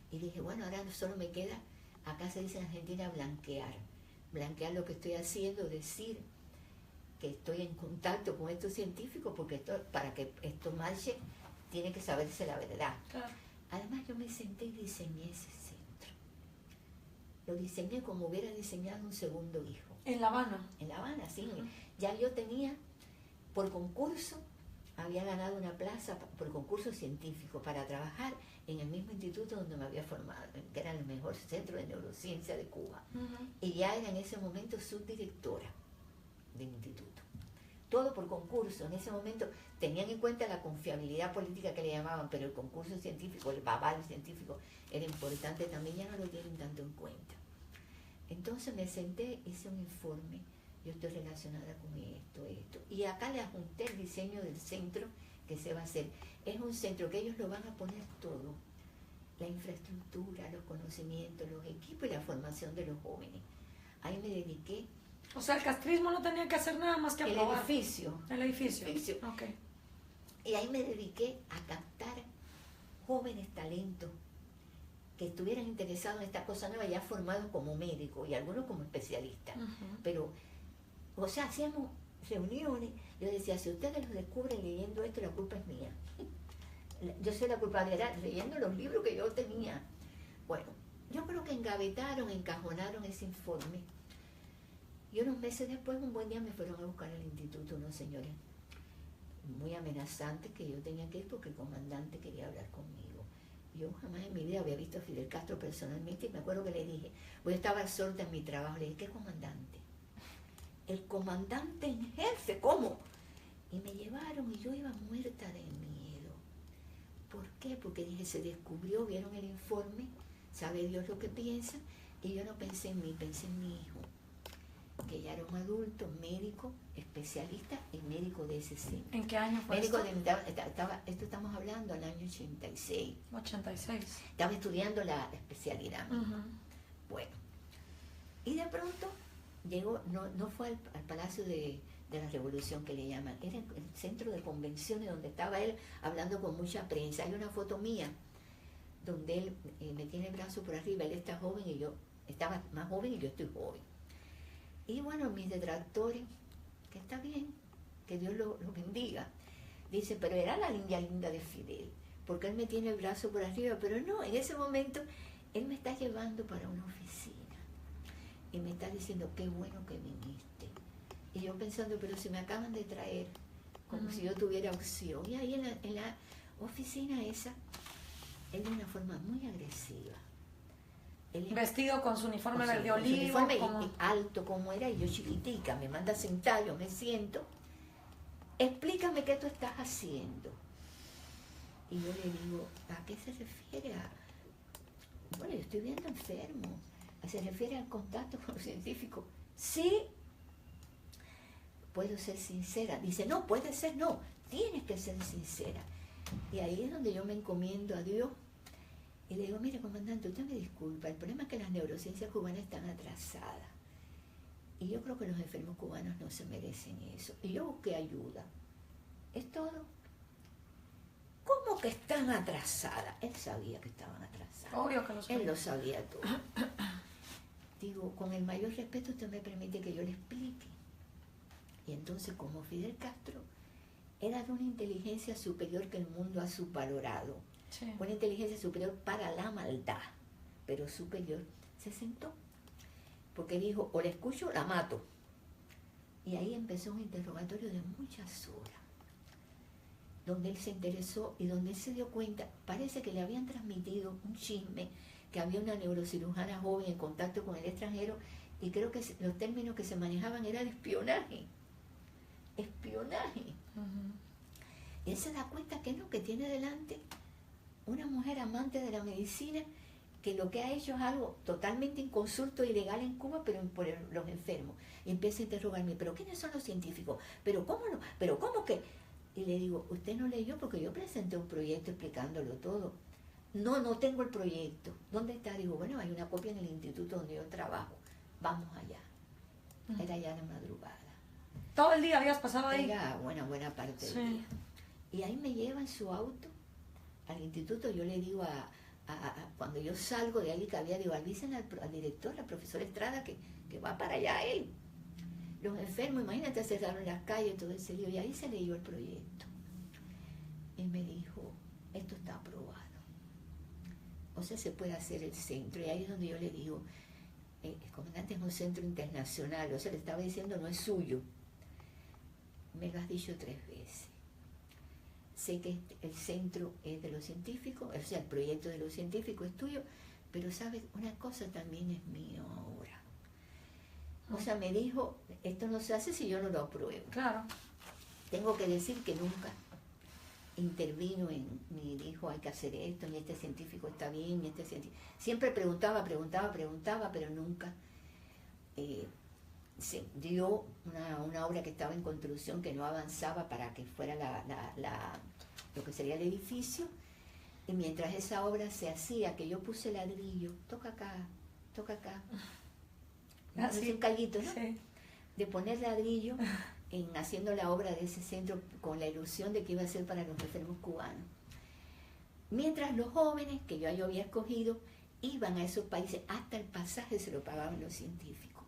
Y dije, bueno, ahora solo me queda, acá se dice en Argentina, blanquear lo que estoy haciendo, decir que estoy en contacto con estos científicos, porque para que esto marche, tiene que saberse la verdad. Claro. Además, yo me senté y diseñé ese centro. Lo diseñé como hubiera diseñado un segundo hijo. En La Habana. En La Habana, sí. Ya yo tenía, por concurso, había ganado una plaza por concurso científico para trabajar en el mismo instituto donde me había formado, que era el mejor centro de neurociencia de Cuba. Y ya era en ese momento subdirectora del instituto. Todo por concurso. En ese momento tenían en cuenta la confiabilidad política que le llamaban, pero el concurso científico, el aval científico era importante también, ya no lo tienen tanto en cuenta. Entonces me senté, hice un informe, yo estoy relacionada con esto. Y acá le adjunté el diseño del centro que se va a hacer. Es un centro que ellos lo van a poner todo, la infraestructura, los conocimientos, los equipos y la formación de los jóvenes. Ahí me dediqué. O sea, el castrismo no tenía que hacer nada más que aprobar. El edificio. El edificio. Okay. Y ahí me dediqué a captar jóvenes talentos que estuvieran interesados en esta cosa nueva, ya formados como médicos y algunos como especialistas. Pero, o sea, hacíamos reuniones. Yo decía, si ustedes los descubren leyendo esto, la culpa es mía. Yo soy la culpable, era leyendo los libros que yo tenía. Bueno, yo creo que encajonaron ese informe. Y unos meses después, un buen día me fueron a buscar al instituto unos señores muy amenazantes que yo tenía que ir porque el comandante quería hablar conmigo. Yo jamás en mi vida había visto a Fidel Castro personalmente y me acuerdo que le dije, yo estaba absorta en mi trabajo, le dije, ¿qué comandante? El comandante en jefe, ¿cómo? Y me llevaron y yo iba muerta de miedo. ¿Por qué? Porque dije, se descubrió, vieron el informe, sabe Dios lo que piensa, y yo no pensé en mí, pensé en mi hijo, que ya era un adulto, médico, especialista y médico de ese centro. ¿En qué año fue médico esto? Esto estamos hablando al año 86. 86. Estaba estudiando la especialidad. Bueno, y de pronto llegó, no fue al Palacio de la Revolución que le llaman, era el centro de convenciones donde estaba él hablando con mucha prensa. Hay una foto mía donde él me tiene el brazo por arriba, él está joven y yo estaba más joven y yo estoy joven. Y bueno, mis detractores, que está bien, que Dios lo bendiga, dice, pero era la linda de Fidel, porque él me tiene el brazo por arriba, pero no, en ese momento él me está llevando para una oficina y me está diciendo, qué bueno que viniste. Y yo pensando, pero si me acaban de traer, como si yo tuviera opción. Y ahí en la oficina esa, él de una forma muy agresiva. Vestido con su uniforme verde olivo. Su uniforme alto como era, y yo chiquitica, me manda a sentar, yo me siento. Explícame qué tú estás haciendo. Y yo le digo, ¿a qué se refiere? Bueno, yo estoy viendo enfermo. ¿Se refiere al contacto con los científicos? Sí. puedo ser sincera. Dice, no, puede ser, no, tienes que ser sincera. Y ahí es donde yo me encomiendo a Dios y le digo, mire, comandante, usted me disculpa, el problema es que las neurociencias cubanas están atrasadas. Y yo creo que los enfermos cubanos no se merecen eso. Y yo busqué ayuda. Es todo. ¿Cómo que están atrasadas? Él sabía que estaban atrasadas. Obvio que lo sabía. Él lo sabía todo. Digo, con el mayor respeto usted me permite que yo le explique. Y entonces, como Fidel Castro era de una inteligencia superior que el mundo ha subvalorado, Sí. una inteligencia superior para la maldad, pero superior, se sentó. Porque dijo, o la escucho o la mato. Y ahí empezó un interrogatorio de muchas horas, donde él se interesó y donde él se dio cuenta, parece que le habían transmitido un chisme, que había una neurocirujana joven en contacto con el extranjero, y creo que los términos que se manejaban eran de espionaje. Espionaje. Uh-huh. Y él se da cuenta que no, que tiene delante una mujer amante de la medicina, que lo que ha hecho es algo totalmente inconsulto e ilegal en Cuba, pero por los enfermos. Y empieza a interrogarme, ¿pero quiénes son los científicos? ¿Pero cómo no? ¿Pero cómo que? Y le digo, usted no leyó porque yo presenté un proyecto explicándolo todo. No, no tengo el proyecto. ¿Dónde está? Digo, bueno, hay una copia en el instituto donde yo trabajo. Vamos allá. Era ya de madrugada. ¿Todo el día habías pasado ahí? Era buena parte del día. Y ahí me lleva en su auto al instituto. Yo le digo cuando yo salgo de ahí, que había, digo, avisen al director, al profesor Estrada, que va para allá él. Los enfermos, imagínate, cerraron las calles, todo ese lío. Y ahí se leyó el proyecto. Y me dijo, esto está aprobado. O sea, se puede hacer el centro. Y ahí es donde yo le digo, el comandante es un centro internacional. O sea, le estaba diciendo, no es suyo. Me lo has dicho 3 veces. Sé que el centro es de los científicos, o sea, el proyecto de los científicos es tuyo, pero sabes, una cosa también es mío ahora. O sea, me dijo, esto no se hace si yo no lo apruebo. Claro. Tengo que decir que nunca intervino ni dijo hay que hacer esto, ni este científico está bien, ni este científico. Siempre preguntaba, pero nunca se dio una obra que estaba en construcción, que no avanzaba para que fuera lo que sería el edificio. Y mientras esa obra se hacía, que yo puse ladrillo, toca acá. Es un callito, ¿no? Sí. De poner ladrillo en haciendo la obra de ese centro con la ilusión de que iba a ser para los enfermos cubanos. Mientras los jóvenes que yo había escogido iban a esos países, hasta el pasaje se lo pagaban los científicos,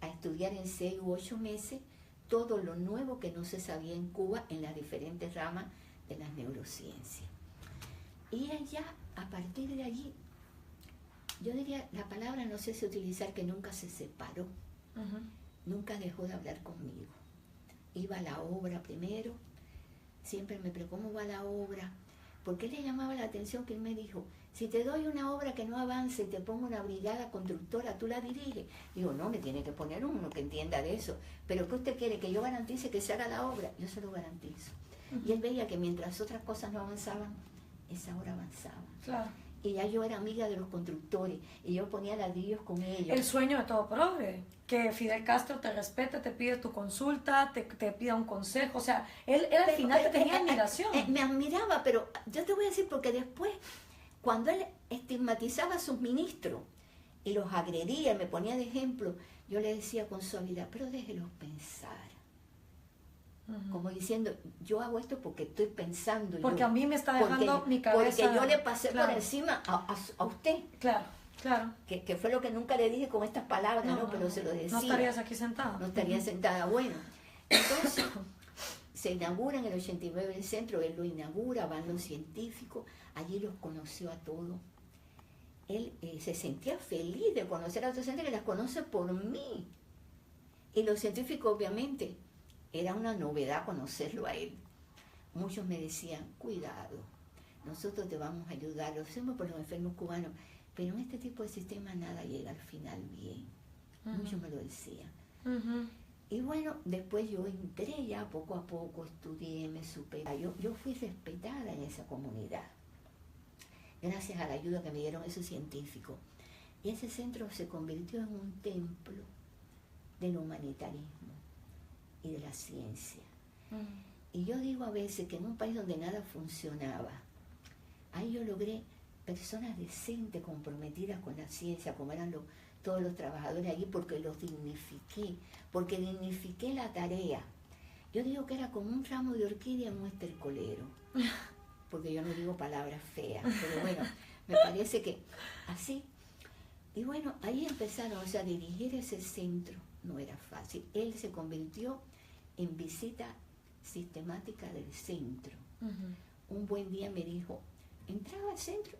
a estudiar en 6 u 8 meses todo lo nuevo que no se sabía en Cuba en las diferentes ramas de las neurociencias. Y ella, a partir de allí, yo diría, la palabra no sé si utilizar, que nunca se separó, nunca dejó de hablar conmigo. Iba a la obra primero, siempre me preguntó, ¿cómo va la obra? ¿Por qué le llamaba la atención que él me dijo, si te doy una obra que no avance y te pongo una brigada constructora, tú la diriges? Digo, no, me tiene que poner uno que entienda de eso. ¿Pero qué usted quiere? ¿Que yo garantice que se haga la obra? Yo se lo garantizo. Y él veía que mientras otras cosas no avanzaban, esa obra avanzaba. Claro. Y ya yo era amiga de los constructores y yo ponía ladrillos con ellos. El sueño de todo progre, que Fidel Castro te respete, te pide tu consulta, te pida un consejo. O sea, él al final te tenía admiración. Me admiraba, pero yo te voy a decir, porque después, cuando él estigmatizaba a sus ministros y los agredía, me ponía de ejemplo, yo le decía con suavidad, pero déjelos pensar. Como diciendo, yo hago esto porque estoy pensando. Porque a mí me está dejando mi cabeza. Porque yo le pasé por encima a usted. Claro, claro. Que fue lo que nunca le dije con estas palabras, ¿no? Pero se lo decía. No estarías aquí sentada. No estaría sentada. Bueno, entonces se inaugura en el 89 el centro, él lo inaugura, van los científicos, allí los conoció a todos. Él se sentía feliz de conocer a otros gente que las conoce por mí. Y los científicos, obviamente, era una novedad conocerlo a él. Muchos me decían, cuidado, nosotros te vamos a ayudar, lo hacemos por los enfermos cubanos, pero en este tipo de sistema nada llega al final bien. Muchos me lo decían. Y bueno, después yo entré ya poco a poco, estudié, me superé. Yo fui respetada en esa comunidad, gracias a la ayuda que me dieron esos científicos. Y ese centro se convirtió en un templo del humanitarismo. y de la ciencia. Y yo digo a veces que en un país donde nada funcionaba, ahí yo logré personas decentes, comprometidas con la ciencia, como eran todos los trabajadores allí, porque los dignifiqué la tarea. Yo digo que era como un ramo de orquídea en un estercolero, porque yo no digo palabras feas, pero bueno, me parece que así. Y bueno, ahí empezaron, o sea, dirigir ese centro no era fácil. Él se convirtió en visita sistemática del centro. Un buen día me dijo, entraba al centro,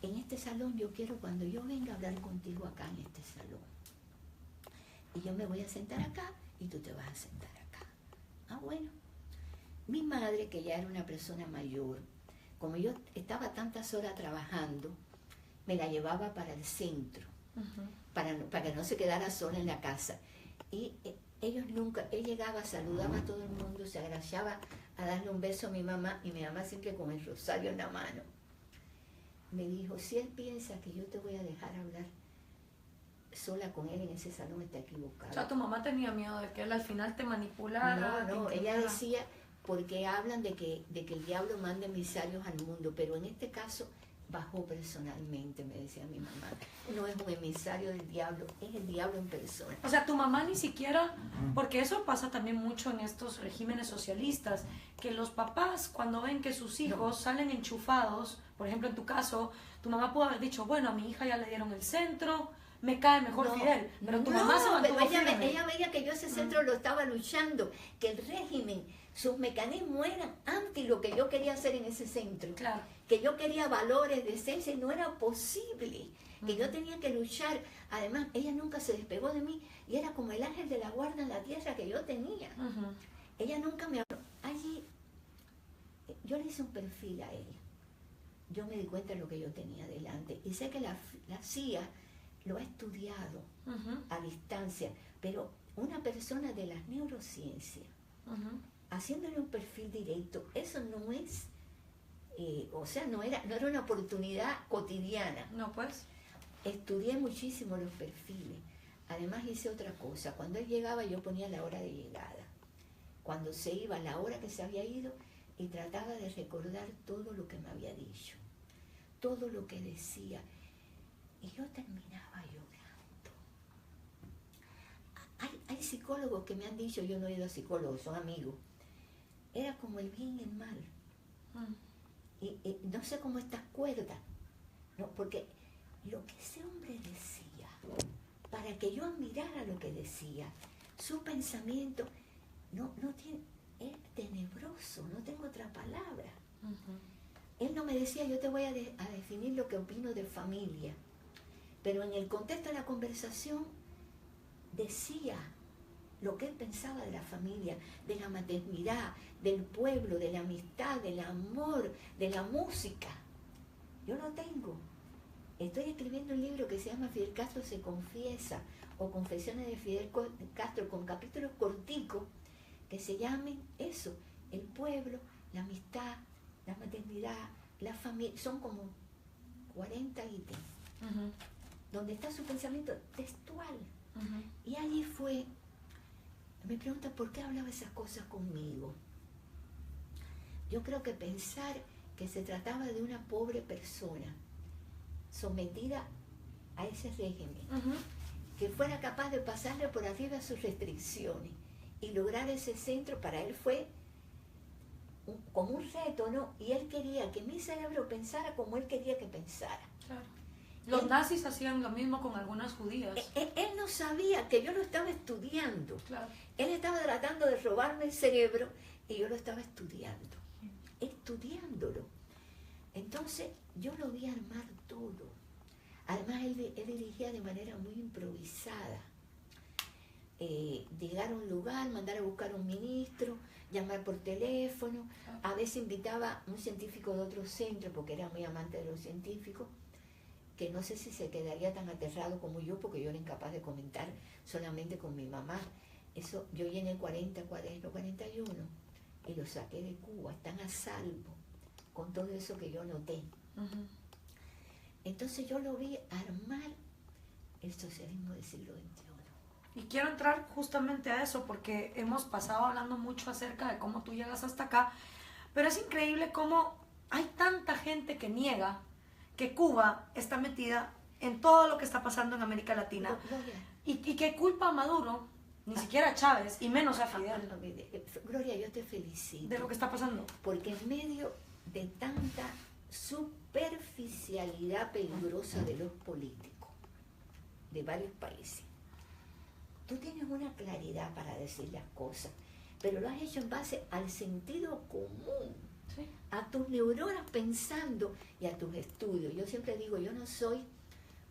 en este salón yo quiero cuando yo venga a hablar contigo acá en este salón. Y yo me voy a sentar acá y tú te vas a sentar acá. Ah, bueno. Mi madre, que ya era una persona mayor, como yo estaba tantas horas trabajando, me la llevaba para el centro, para que no se quedara sola en la casa. Y él llegaba, saludaba a todo el mundo, se agachaba a darle un beso a mi mamá, y mi mamá siempre con el rosario en la mano. Me dijo, si él piensa que yo te voy a dejar hablar sola con él en ese salón, está equivocado. O sea, tu mamá tenía miedo de que él al final te manipulara. No, ella decía, porque hablan de que el diablo manda emisarios al mundo, pero en este caso bajó personalmente, me decía mi mamá. No es un emisario del diablo, es el diablo en persona. O sea, tu mamá ni siquiera, porque eso pasa también mucho en estos regímenes socialistas, que los papás cuando ven que sus hijos salen enchufados, por ejemplo en tu caso, tu mamá pudo haber dicho, bueno, a mi hija ya le dieron el centro, me cae mejor Fidel, pero tu mamá se mantuvo firme. Ella veía que yo ese centro lo estaba luchando, que el régimen, sus mecanismos eran anti lo que yo quería hacer en ese centro. Claro. Que yo quería valores de esencia y no era posible, que yo tenía que luchar. Además, ella nunca se despegó de mí y era como el ángel de la guarda en la tierra que yo tenía. Ella nunca me habló. Allí, yo le hice un perfil a ella. Yo me di cuenta de lo que yo tenía delante. Y sé que la CIA lo ha estudiado a distancia, pero una persona de las neurociencias, haciéndole un perfil directo, eso no es... o sea, no era una oportunidad cotidiana. No, pues. Estudié muchísimo los perfiles. Además hice otra cosa. Cuando él llegaba yo ponía la hora de llegada. Cuando se iba, la hora que se había ido, y trataba de recordar todo lo que me había dicho. Todo lo que decía. Y yo terminaba llorando. Hay psicólogos que me han dicho, yo no he ido a psicólogos, son amigos. Era como el bien y el mal. Y no sé cómo estas cuerdas, ¿no? Porque lo que ese hombre decía, para que yo admirara lo que decía, su pensamiento no tiene, es tenebroso, no tengo otra palabra. Él no me decía, yo te voy a definir lo que opino de familia, pero en el contexto de la conversación decía lo que él pensaba de la familia, de la maternidad, del pueblo, de la amistad, del amor, de la música. Yo lo tengo. Estoy escribiendo un libro que se llama Fidel Castro se confiesa, o Confesiones de Fidel Castro, con capítulos corticos que se llamen eso, el pueblo, la amistad, la maternidad, la familia. Son como 40 ítems, donde está su pensamiento textual. Y allí fue... Me pregunta por qué hablaba esas cosas conmigo. Yo creo que pensar que se trataba de una pobre persona sometida a ese régimen, que fuera capaz de pasarle por arriba sus restricciones y lograr ese centro, para él fue como un reto, ¿no? Y él quería que mi cerebro pensara como él quería que pensara. Claro. Los nazis hacían lo mismo con algunas judías. Él no sabía que yo lo estaba estudiando. Claro. Él estaba tratando de robarme el cerebro y yo lo estaba estudiándolo. Entonces yo lo vi armar todo. Además él dirigía de manera muy improvisada. Llegar a un lugar, mandar a buscar a un ministro, llamar por teléfono. A veces invitaba a un científico de otro centro, porque era muy amante de los científicos, que no sé si se quedaría tan aterrado como yo, porque yo era incapaz de comentar solamente con mi mamá. Eso, yo llené 40 cuadernos, 41, y los saqué de Cuba, están a salvo, con todo eso que yo noté. Entonces yo lo vi armar el socialismo del siglo XXI. Y quiero entrar justamente a eso porque hemos pasado hablando mucho acerca de cómo tú llegas hasta acá, pero es increíble cómo hay tanta gente que niega que Cuba está metida en todo lo que está pasando en América Latina y que culpa a Maduro, ni siquiera a Chávez y menos a Fidel. Gloria, yo te felicito. De lo que está pasando. Porque en medio de tanta superficialidad peligrosa de los políticos de varios países, tú tienes una claridad para decir las cosas, pero lo has hecho en base al sentido común, Sí. a tus neuronas pensando y a tus estudios. Yo siempre digo, yo no soy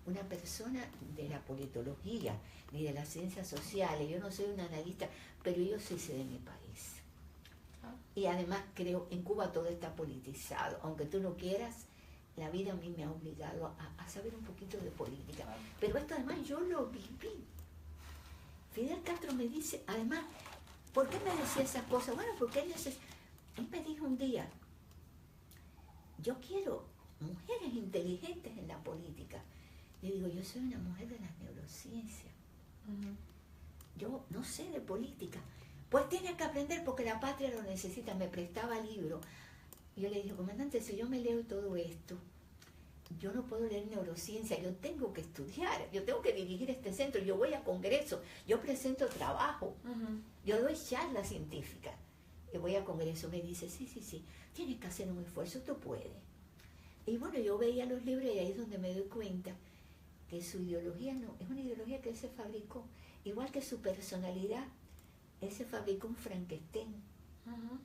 una persona de la politología ni de las ciencias sociales, yo no soy una analista, pero yo sí sé de mi país. Y además creo, en Cuba todo está politizado, aunque tú no quieras, la vida a mí me ha obligado a saber un poquito de política. Pero esto además yo lo viví. Fidel Castro me dice, además, ¿por qué me decía esas cosas? Bueno, porque él me dijo un día, yo quiero mujeres inteligentes en la política. Le digo, yo soy una mujer de las neurociencias. Yo no sé de política. Pues tienes que aprender porque la patria lo necesita. Me prestaba libros. Yo le dije, comandante, si yo me leo todo esto, yo no puedo leer neurociencia, yo tengo que estudiar, yo tengo que dirigir este centro, yo voy a congresos, yo presento trabajo, yo doy charlas científicas, yo voy a congresos. Me dice, sí, tienes que hacer un esfuerzo, tú puedes. Y bueno, yo veía los libros y ahí es donde me doy cuenta que su ideología no, es una ideología que él se fabricó, igual que su personalidad. Él se fabricó un Frankenstein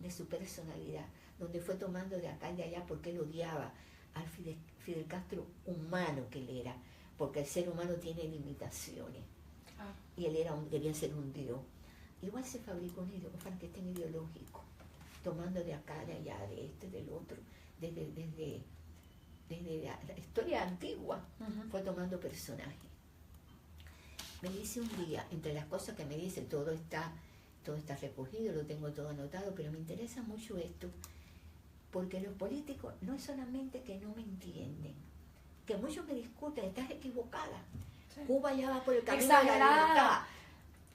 de su personalidad, donde fue tomando de acá y de allá porque él odiaba al Fidel Castro humano que él era, porque el ser humano tiene limitaciones. Y él quería ser un dios. Igual se fabricó un Frankenstein ideológico, tomando de acá, de allá, de este, del otro, desde la historia antigua, fue tomando personajes. Me dice un día, entre las cosas que me dice, todo está recogido, lo tengo todo anotado, pero me interesa mucho esto, porque los políticos no es solamente que no me entienden, que muchos me discuten, estás equivocada. Sí. Cuba ya va por el camino exagerada.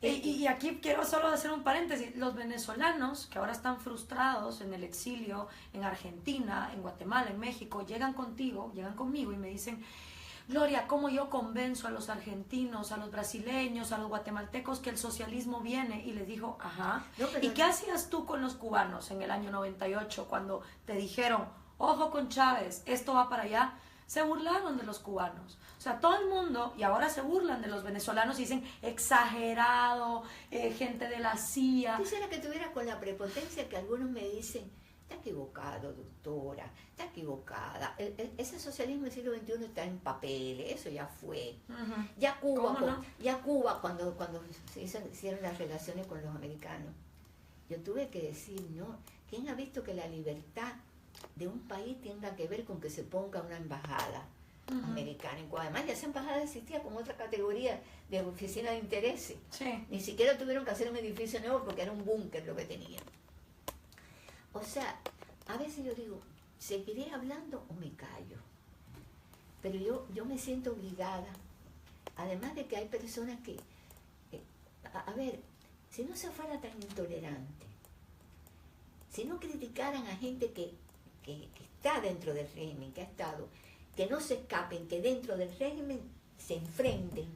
De la libertad. Y aquí quiero solo hacer un paréntesis. Los venezolanos que ahora están frustrados en el exilio, en Argentina, en Guatemala, en México, llegan conmigo y me dicen, Gloria, ¿cómo yo convenzo a los argentinos, a los brasileños, a los guatemaltecos que el socialismo viene? Y les digo, ajá. No, ¿y qué hacías tú con los cubanos en el año 98 cuando te dijeron, ojo con Chávez, esto va para allá? Se burlaron de los cubanos. O sea, todo el mundo, y ahora se burlan de los venezolanos y dicen, exagerado, gente de la CIA. Quisiera que tuviera con la prepotencia que algunos me dicen, está equivocado, doctora, está equivocada. Ese socialismo del siglo XXI está en papeles, eso ya fue. Ya Cuba, cuando se hicieron las relaciones con los americanos, yo tuve que decir, no, ¿quién ha visto que la libertad de un país tenga que ver con que se ponga una embajada americana en Cuba? Además, ya esa embajada existía con otra categoría de oficina de intereses. Sí. Ni siquiera tuvieron que hacer un edificio nuevo porque era un búnker lo que tenían. O sea, a veces yo digo, ¿seguiré hablando o me callo? Pero yo me siento obligada, además de que hay personas que, a ver, si no se fuera tan intolerante, si no criticaran a gente que está dentro del régimen, que ha estado, que no se escapen, que dentro del régimen se enfrenten,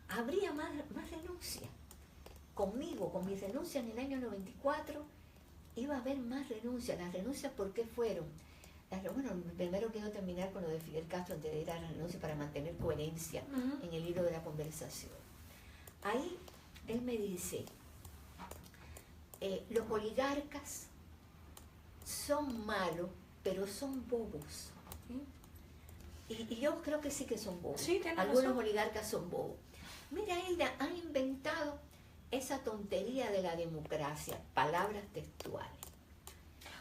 habría más renuncia. Conmigo, con mi renuncia en el año 94, iba a haber más renuncias. Las renuncias, ¿por qué fueron? Bueno, primero quiero terminar con lo de Fidel Castro antes de ir a la renuncia para mantener coherencia en el hilo de la conversación. Ahí él me dice, los oligarcas son malos, pero son bobos. Y yo creo que sí que son bobos. Sí, algunos razón. Oligarcas son bobos. Mira, Hilda, han inventado esa tontería de la democracia, palabras textuales.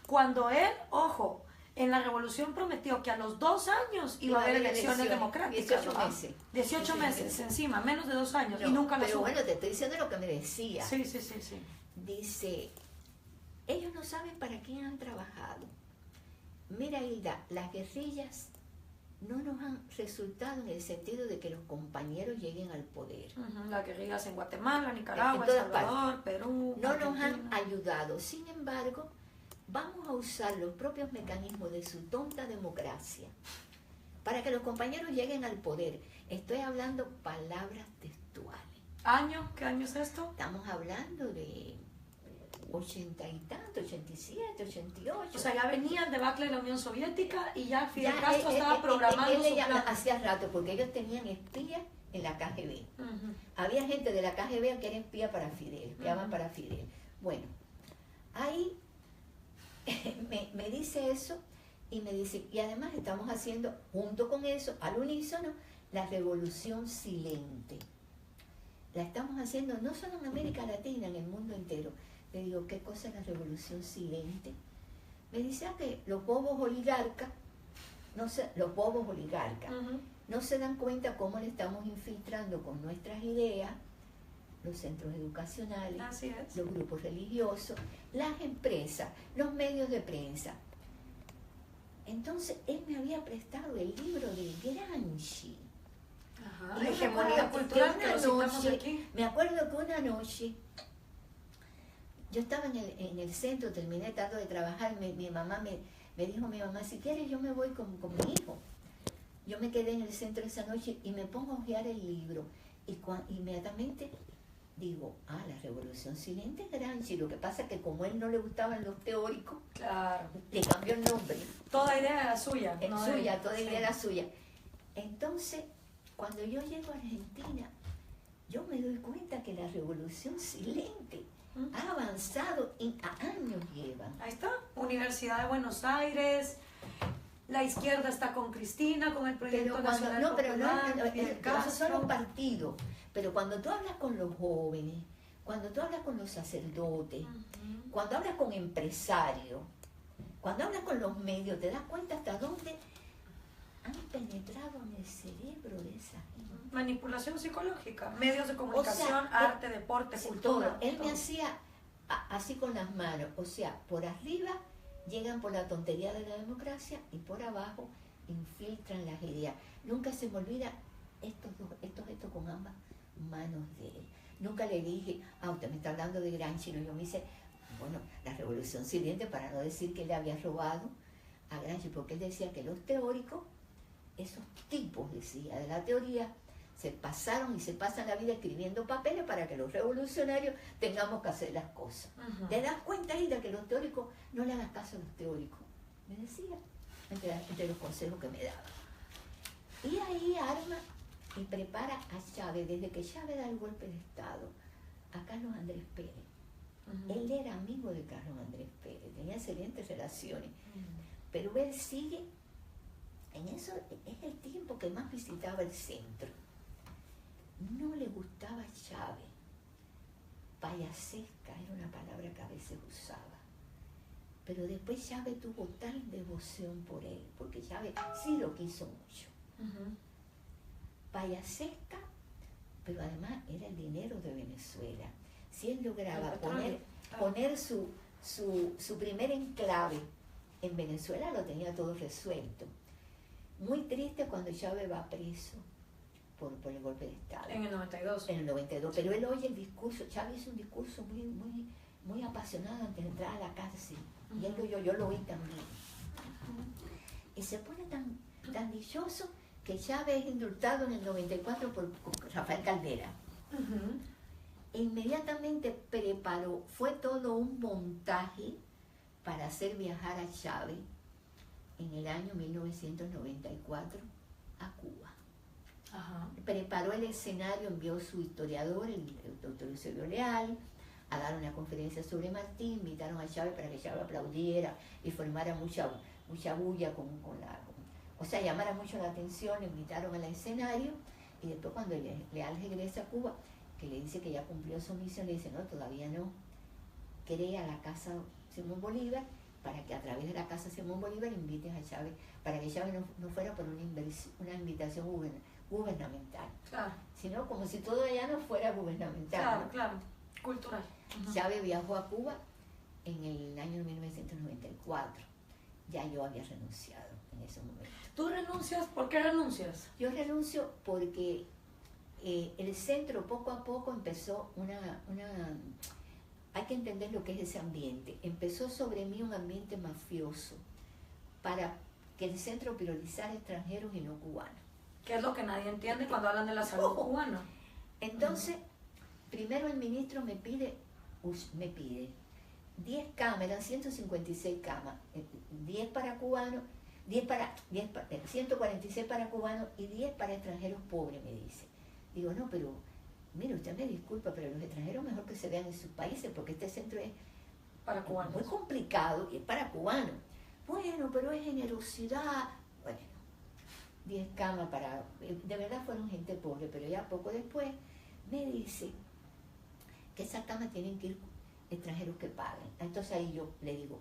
Cuando él, ojo, en la revolución prometió que a los 2 años iba a haber elecciones democráticas. 18 meses. 18 meses encima, menos de 2 años, no, y nunca las Pero hubo. bueno, te estoy diciendo lo que me decía. Sí. Dice, ellos no saben para quién han trabajado. Mira, Hilda, las guerrillas no nos han resultado en el sentido de que los compañeros lleguen al poder. Las guerrillas en Guatemala, Nicaragua, En El todas Salvador, Perú, no nos han Argentina. ayudado. Sin embargo, vamos a usar los propios mecanismos de su tonta democracia para que los compañeros lleguen al poder. Estoy hablando palabras textuales. ¿Año? ¿Qué año es esto? Estamos hablando de 80 y tanto, 87, 88. O sea, ya venía el debacle de la Unión Soviética y ya Fidel Ya, Castro estaba programando su ya plan. hacía rato, porque ellos tenían espías en la KGB. Ujú. Había gente de la KGB que era espía para Fidel, espiaban para Fidel. Bueno, ahí me dice eso y me dice, y además estamos haciendo, junto con eso, al unísono, la revolución silente. La estamos haciendo no solo en América Latina, en el mundo entero. Le digo, ¿qué cosa es la revolución silente? Me dice que los bobos oligarcas, Ujú. no se dan cuenta cómo le estamos infiltrando con nuestras ideas los centros educacionales, Así es. los grupos religiosos, las empresas, los medios de prensa. Entonces, él me había prestado el libro de Gramsci. Ajá. Y yo me Hegemonía acuerdo cultural que que lo citamos aquí. me acuerdo que una noche, yo estaba en el centro, terminé tarde de trabajar, mi mamá me dijo, mi mamá, si quieres yo me voy con mi hijo. Yo me quedé en el centro esa noche y me pongo a hojear el libro. Y inmediatamente digo, la revolución silente es Gramsci. Lo que pasa es que como a él no le gustaban los teóricos, Claro. le cambió el nombre. Toda idea era suya. Es no de suya, él. toda idea Sí. era suya. Entonces, cuando yo llego a Argentina, yo me doy cuenta que la revolución silente ha avanzado, a años lleva. Ahí está. Universidad de Buenos Aires. La izquierda está con Cristina, con el Proyecto Nacional Popular, Fidel Esos son los Castro. partidos. Pero cuando tú hablas con los jóvenes, cuando tú hablas con los sacerdotes, Ujú. cuando hablas con empresarios, cuando hablas con los medios, te das cuenta hasta dónde han penetrado en el cerebro de esa gente. Manipulación psicológica, medios de comunicación, O sea, arte, deporte, Sí, cultura. todo. Él todo. me hacía así con las manos, o sea, por arriba llegan por la tontería de la democracia y por abajo infiltran las ideas. Nunca se me olvida estos con ambas manos de él. Nunca le dije, usted me está hablando de Gramsci, no, yo me hice, bueno, la revolución silente, para no decir que le había robado a Gramsci, porque él decía que los teóricos, esos tipos, decía, de la teoría, se pasaron y se pasan la vida escribiendo papeles para que los revolucionarios tengamos que hacer las cosas. Ujú. ¿Te das cuenta, Ida, que los teóricos, no le hagas caso a los teóricos? Me decía, entre los consejos que me daba. Y ahí arma y prepara a Chávez, desde que Chávez da el golpe de Estado, a Carlos Andrés Pérez. Ujú. Él era amigo de Carlos Andrés Pérez, tenía excelentes relaciones, Ujú. pero él sigue, en eso es el tiempo que más visitaba el centro. No le gustaba Chávez, payasesca era una palabra que a veces usaba, pero después Chávez tuvo tal devoción por él, porque Chávez sí lo quiso mucho. Ujú. Payasesca, pero además era el dinero de Venezuela. Si él lograba El petróleo, claro. poner su primer enclave en Venezuela, lo tenía todo resuelto. Muy triste cuando Chávez va preso por el golpe de Estado. En el 92. En el 92, pero él oye el discurso, Chávez hizo un discurso muy apasionado antes de entrar a la cárcel, y él lo oyó, yo lo oí también. Y se pone tan dichoso que Chávez es indultado en el 94 por Rafael Caldera. Ujú. E inmediatamente preparó, fue todo un montaje para hacer viajar a Chávez en el año 1994 a Cuba. Ajá. Preparó el escenario, envió su historiador, el doctor Eusebio Leal, a dar una conferencia sobre Martí, invitaron a Chávez para que Chávez aplaudiera y formara mucha bulla o sea, llamara mucho la atención, le invitaron al escenario, y después cuando Leal regresa a Cuba, que le dice que ya cumplió su misión, le dice, no, todavía no, crea la Casa Simón Bolívar, para que a través de la Casa Simón Bolívar invites a Chávez, para que Chávez no fuera por una invitación gubernamental, Claro, sino como si todo allá no fuera gubernamental. claro, ¿no? claro. Cultural. Ujú. Chávez viajó a Cuba en el año 1994, ya yo había renunciado en ese momento. ¿Tú renuncias? ¿Por qué renuncias? Yo renuncio porque el centro poco a poco empezó hay que entender lo que es ese ambiente. Empezó sobre mí un ambiente mafioso para que el centro priorizara extranjeros y no cubanos. ¿Qué es lo que nadie entiende cuando hablan de la salud cubana? Entonces, primero el ministro me pide 10 camas, eran 156 camas, 10 para cubanos, 146 para cubanos y 10 para extranjeros pobres, me dice. Digo, no, pero, mire, usted me disculpa, pero los extranjeros mejor que se vean en sus países, porque este centro es Para cubanos. muy complicado y es para cubanos. Bueno, pero es generosidad. Bueno, 10 camas para... De verdad fueron gente pobre, pero ya poco después me dice que esas camas tienen que ir extranjeros que paguen. Entonces ahí yo le digo,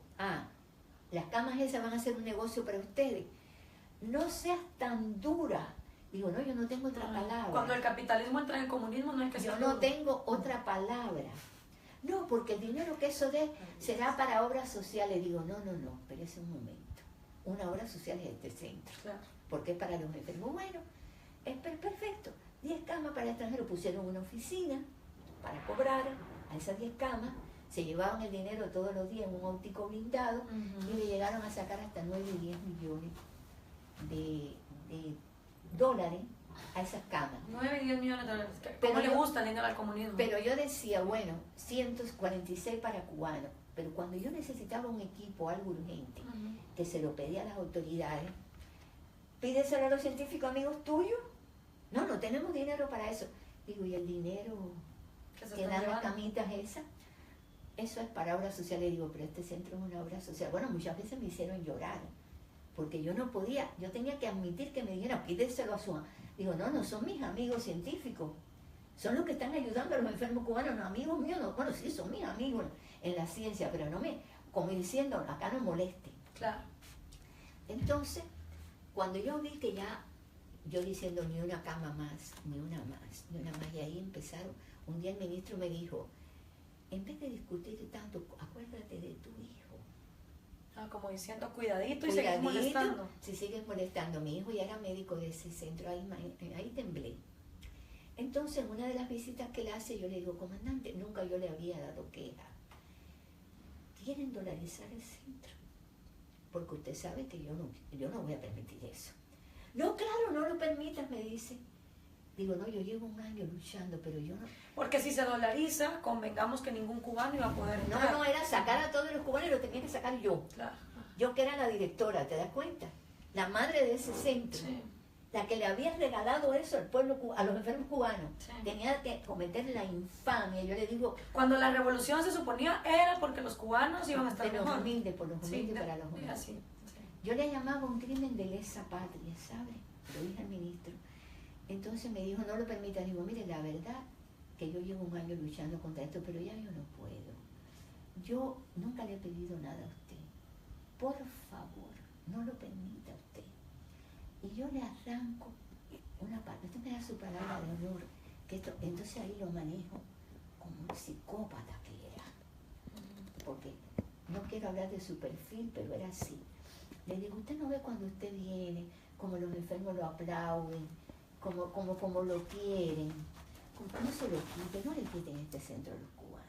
las camas esas van a ser un negocio para ustedes. No seas tan dura. Digo, no, yo no tengo otra palabra. Cuando el capitalismo entra en el comunismo no hay que ser Yo no duro. tengo otra palabra. No, porque el dinero que eso dé será para obras sociales. Digo, no, pero es un momento. Una obra social es este centro. Claro. Porque es para los enfermos. Bueno, es perfecto. 10 camas para extranjeros. Pusieron una oficina para cobrar a esas 10 camas. Se llevaban el dinero todos los días en un autico blindado y le llegaron a sacar hasta 9 y 10 millones de dólares a esas camas. 9 y 10 millones de dólares. Pero ¿Cómo le yo- gusta el dinero al comunismo? Pero yo decía, bueno, 146 para cubanos. Pero cuando yo necesitaba un equipo, algo urgente, que se lo pedía a las autoridades, pídeselo a los científicos amigos tuyos. No tenemos dinero para eso. Digo, ¿y el dinero Que se que están dan las llevando. camitas esas? Eso es para obras sociales. Digo, pero este centro es una obra social. Bueno, muchas veces me hicieron llorar, porque yo no podía, yo tenía que admitir que me dijeran, pídeselo a su... Digo, no son mis amigos científicos, son los que están ayudando a los enfermos cubanos, no amigos míos, no, bueno, sí, son mis amigos en la ciencia, pero no me, como diciendo, acá no moleste. Claro. Entonces, cuando yo vi que ya, yo diciendo ni una cama más, ni una más, y ahí empezaron, un día el ministro me dijo, en vez de discutir tanto, acuérdate de tu hijo. Como diciendo, cuidadito y seguir Cuidadito, molestando. si sigues molestando. Mi hijo ya era médico de ese centro, ahí temblé. Entonces, en una de las visitas que él hace, yo le digo, comandante, nunca yo le había dado queja. Quieren dolarizar el centro, porque usted sabe que yo no voy a permitir eso. No, claro, no lo permitas, me dice. Digo, no, yo llevo un año luchando, pero yo no... Porque si se dolariza, convengamos que ningún cubano iba a poder entrar. No, era sacar a todos los cubanos y lo tenía que sacar yo. Claro. Yo que era la directora, ¿te das cuenta? La madre de ese centro. Sí. La que le había regalado eso al pueblo, a los enfermos cubanos. Sí. Tenía que cometer la infamia. Yo le digo, Cuando la revolución se suponía era porque los cubanos iban a estar de los mejor. humildes, por los humildes, Sí, para los humildes. así. Sí. Yo le llamaba un crimen de lesa patria, ¿sabe? Lo dije al ministro. Entonces me dijo, no lo permita. Digo, mire, la verdad que yo llevo un año luchando contra esto, pero ya yo no puedo. Yo nunca le he pedido nada a usted. Por favor, no lo permita usted. Y yo le arranco una parte. Usted me da su palabra de honor. Que esto, entonces ahí lo manejo como un psicópata que era. Porque no quiero hablar de su perfil, pero era así. Le digo, usted no ve cuando usted viene, como los enfermos lo aplauden, como lo quieren. No se lo quiten, no le quiten este centro a los cubanos.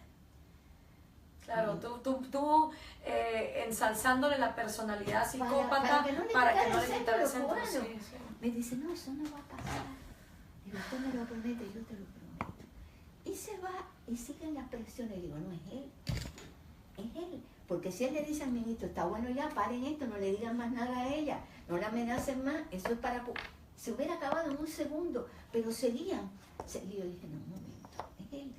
Claro, tú ensalzándole la personalidad psicópata para que no le quitara el centro a los cubanos. Sí. Me dice, no, eso no va a pasar. Digo, usted me lo promete, yo te lo prometo. Y se va y siguen las presiones. Digo, no, es él. Es él. Porque si él le dice al ministro, está bueno ya, paren esto, no le digan más nada a ella, no la amenacen más, eso es para... Se hubiera acabado en un segundo, pero seguían. Yo dije, no, un momento, es él.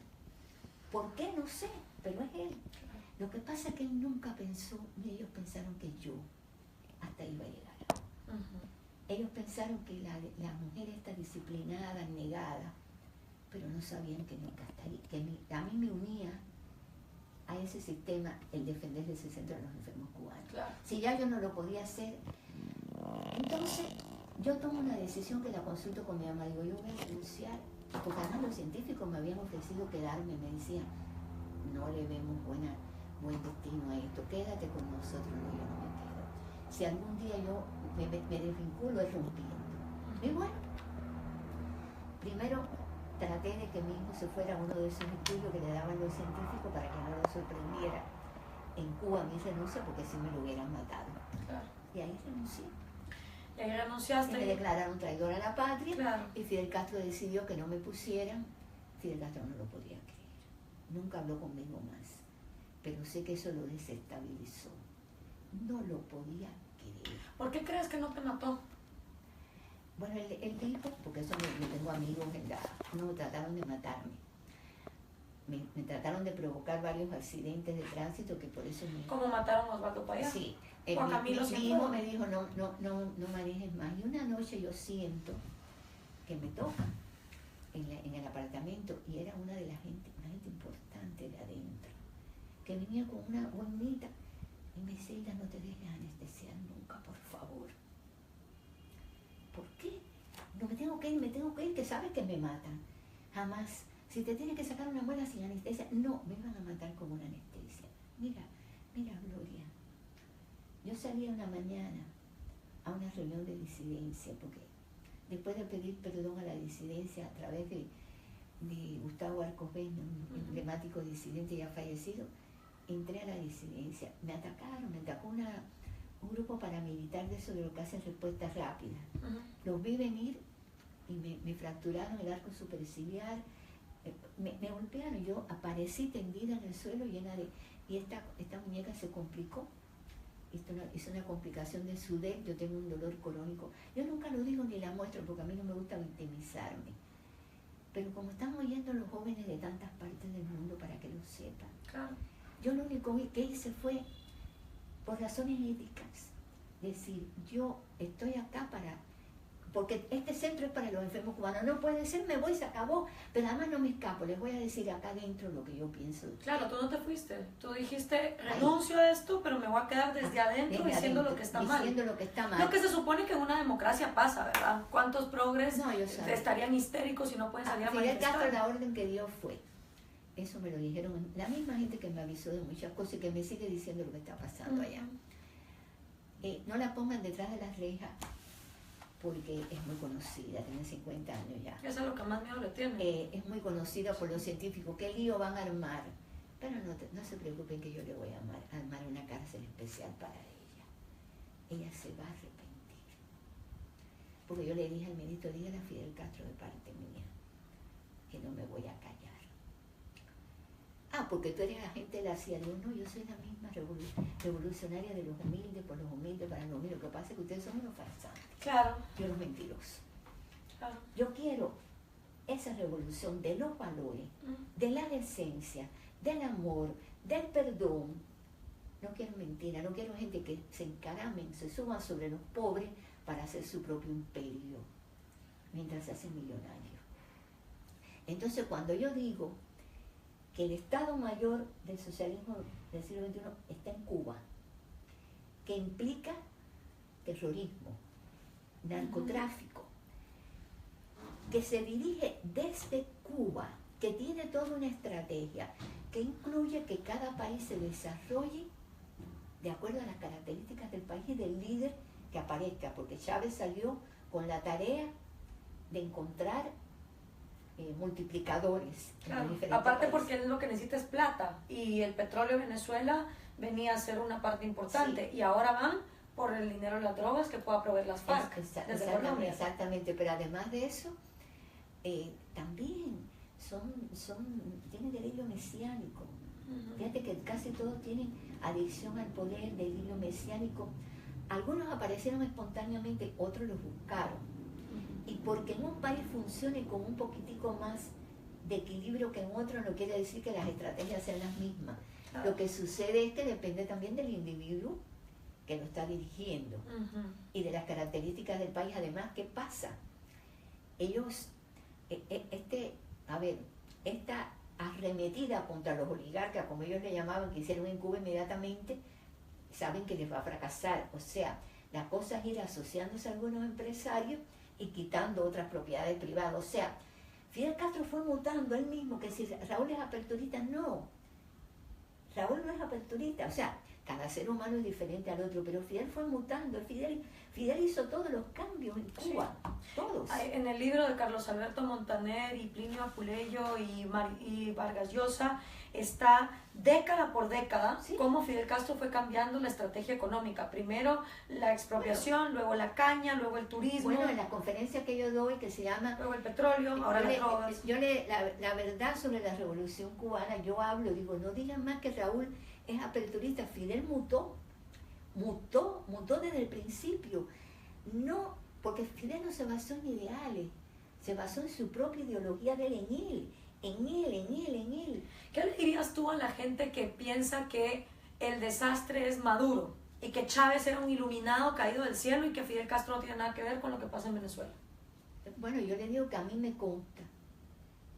¿Por qué? No sé, pero es él. Lo que pasa es que él nunca pensó, ni ellos pensaron que yo hasta iba a llegar. Ellos pensaron que la mujer está disciplinada, negada, pero no sabían que nunca hasta ahí, a mí me unía a ese sistema el defender ese centro de los enfermos cubanos. Claro. Si ya yo no lo podía hacer, entonces yo tomo una decisión que la consulto con mi mamá. Digo, yo voy a renunciar, porque además los científicos me habían ofrecido quedarme, me decían, no le vemos buen destino a esto, quédate con nosotros. No, yo no me quedo. Si algún día yo me desvinculo es rompiendo. Y bueno, primero traté de que mi hijo se fuera a uno de esos estudios que le daban los científicos para que no lo sorprendiera en Cuba mi renuncia, porque si me lo hubieran matado. Claro. Y ahí renuncié. Y ahí Y renunciaste. me declararon traidor a la patria. Claro. Y Fidel Castro decidió que no me pusieran. Fidel Castro no lo podía creer. Nunca habló conmigo más. Pero sé que eso lo desestabilizó. No lo podía creer. ¿Por qué crees que no te mató? Bueno, él dijo, porque eso yo tengo amigos en la... No, trataron de matarme. Me trataron de provocar varios accidentes de tránsito que por eso ¿Cómo mataron a Osvaldo Payá? Sí. Juan Camilo mi Cienfuegos. hijo me dijo, no manejes más. Y una noche yo siento que me toca en el apartamento, y era una gente importante de adentro, que venía con una boinita y me dice, Hilda, no te dejes anestesiar nunca, por favor. ¿Por qué? No, me tengo que ir, que sabes que me matan. Jamás. Si te tienen que sacar una muela sin anestesia, no, me van a matar con una anestesia. Mira, Gloria, yo salí una mañana a una reunión de disidencia, porque después de pedir perdón a la disidencia a través de Gustavo Arcos-Vez, un emblemático disidente ya fallecido, entré a la disidencia. Me atacó un grupo paramilitar de eso, de lo que hacen respuestas rápidas. Los vi venir y me fracturaron el arco superciliar, me golpearon, yo aparecí tendida en el suelo llena de... Y esta muñeca se complicó. Es una complicación de SUDEP, yo tengo un dolor crónico. Yo nunca lo digo ni la muestro porque a mí no me gusta victimizarme. Pero como están oyendo los jóvenes de tantas partes del mundo, para que lo sepan. Claro. Yo lo único que hice fue, por razones éticas, decir, yo estoy acá porque este centro es para los enfermos cubanos. No puede ser, me voy, se acabó. Pero además no me escapo, les voy a decir acá adentro lo que yo pienso. Claro, tú no te fuiste. Tú dijiste, renuncio a esto, pero me voy a quedar desde adentro diciendo lo que está mal. Diciendo lo que está mal. Lo que se supone que en una democracia pasa, ¿verdad? ¿Cuántos progres estarían histéricos y no pueden salir a manifestar? Fidel Castro, la orden que dio fue, eso me lo dijeron la misma gente que me avisó de muchas cosas y que me sigue diciendo lo que está pasando allá. No la pongan detrás de las rejas, porque es muy conocida, tiene 50 años ya. Eso es lo que más miedo le tiene. Es muy conocida por los científicos. ¿Qué lío van a armar? Pero no se preocupen que yo le voy a armar una cárcel especial para ella. Ella se va a arrepentir. Porque yo le dije al ministro, dígale a Fidel Castro de parte mía, que no me voy a callar. Porque tú eres agente de la CIA. Digo, no, yo soy la misma revolucionaria de los humildes, por los humildes, para los humildes. Lo que pasa es que ustedes son unos farsantes. Claro. Yo los mentirosos. Claro. Yo quiero esa revolución de los valores, de la decencia, del amor, del perdón. No quiero mentira, no quiero gente que se encaramen, se suban sobre los pobres para hacer su propio imperio, mientras se hacen millonarios. Entonces, cuando yo digo que el Estado Mayor del socialismo del siglo XXI está en Cuba, que implica terrorismo, narcotráfico, que se dirige desde Cuba, que tiene toda una estrategia, que incluye que cada país se desarrolle de acuerdo a las características del país y del líder que aparezca, porque Chávez salió con la tarea de encontrar multiplicadores. Claro. Aparte porque él lo que necesita es plata, y el petróleo de Venezuela venía a ser una parte importante, y ahora van por el dinero de las drogas que pueda proveer las FARC. Exactamente, pero además de eso, también tienen delirio mesiánico. Fíjate que casi todos tienen adicción al poder, delirio mesiánico. Algunos aparecieron espontáneamente, otros los buscaron. Y porque en un país funcione con un poquitico más de equilibrio que en otro, no quiere decir que las estrategias sean las mismas. Lo que sucede es que depende también del individuo que lo está dirigiendo y de las características del país. Además, ¿qué pasa? Ellos, esta arremetida contra los oligarcas, como ellos le llamaban, que hicieron en Cuba inmediatamente, saben que les va a fracasar. O sea, la cosa es ir asociándose a algunos empresarios y quitando otras propiedades privadas. O sea, Fidel Castro fue mutando él mismo, que si Raúl es aperturista, no. Raúl no es aperturista. O sea, cada ser humano es diferente al otro, pero Fidel fue mutando. Fidel hizo todos los cambios en Cuba, todos. En el libro de Carlos Alberto Montaner y Plinio Apuleyo y Vargas Llosa está década por década cómo Fidel Castro fue cambiando la estrategia económica. Primero la expropiación, luego la caña, luego el turismo. Bueno, en la conferencia que yo doy, que se llama... Luego el petróleo, ahora las drogas. La verdad sobre la revolución cubana, yo hablo, digo, no digan más que Raúl es aperturista. Fidel mutó desde el principio. No, porque Fidel no se basó en ideales, se basó en su propia ideología de él, en él. ¿Qué le dirías tú a la gente que piensa que el desastre es Maduro y que Chávez era un iluminado caído del cielo y que Fidel Castro no tiene nada que ver con lo que pasa en Venezuela? Bueno, yo le digo que a mí me consta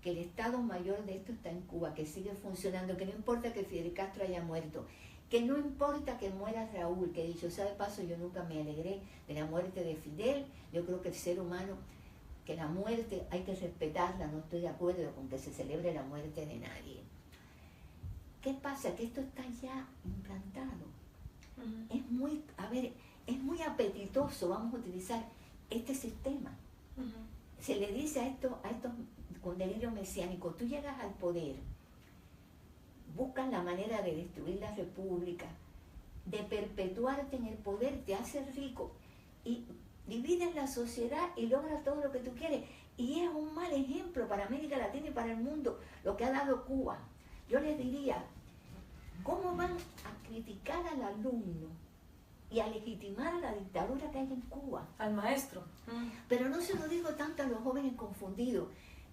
que el Estado Mayor de esto está en Cuba, que sigue funcionando, que no importa que Fidel Castro haya muerto, que no importa que muera Raúl, que dicho sea de paso, yo nunca me alegré de la muerte de Fidel. Yo creo que el ser humano, que la muerte hay que respetarla, no estoy de acuerdo con que se celebre la muerte de nadie. ¿Qué pasa? Que esto está ya implantado. Es muy apetitoso, vamos a utilizar este sistema. Se le dice a estos con delirio mesiánico, tú llegas al poder, buscan la manera de destruir la república, de perpetuarte en el poder, te haces rico y divides la sociedad y logras todo lo que tú quieres. Y es un mal ejemplo para América Latina y para el mundo lo que ha dado Cuba. Yo les diría, ¿cómo van a criticar al alumno y a legitimar a la dictadura que hay en Cuba? Al maestro. Pero no se lo digo tanto a los jóvenes confundidos,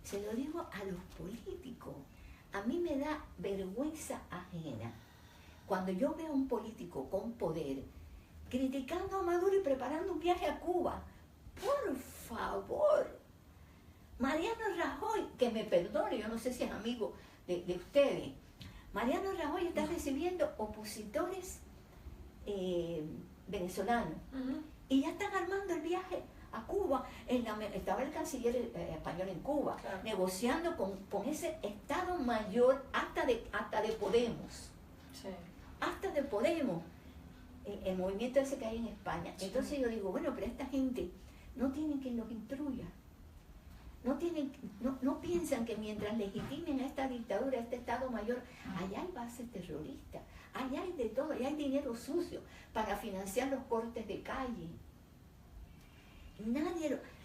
se lo digo a los políticos. A mí me da vergüenza ajena cuando yo veo a un político con poder criticando a Maduro y preparando un viaje a Cuba. Por favor. Mariano Rajoy, que me perdone, yo no sé si es amigo de ustedes. Mariano Rajoy está recibiendo opositores venezolanos y ya están armando el viaje a Cuba. Estaba el canciller español en Cuba, claro, negociando con ese Estado Mayor hasta de Podemos. Sí. Hasta de Podemos. El movimiento ese que hay en España. Sí. Entonces yo digo, bueno, pero esta gente no tienen quien los instruya. No piensan que mientras legitimen a esta dictadura, a este Estado Mayor, allá hay bases terroristas, allá hay de todo, allá hay dinero sucio para financiar los cortes de calle.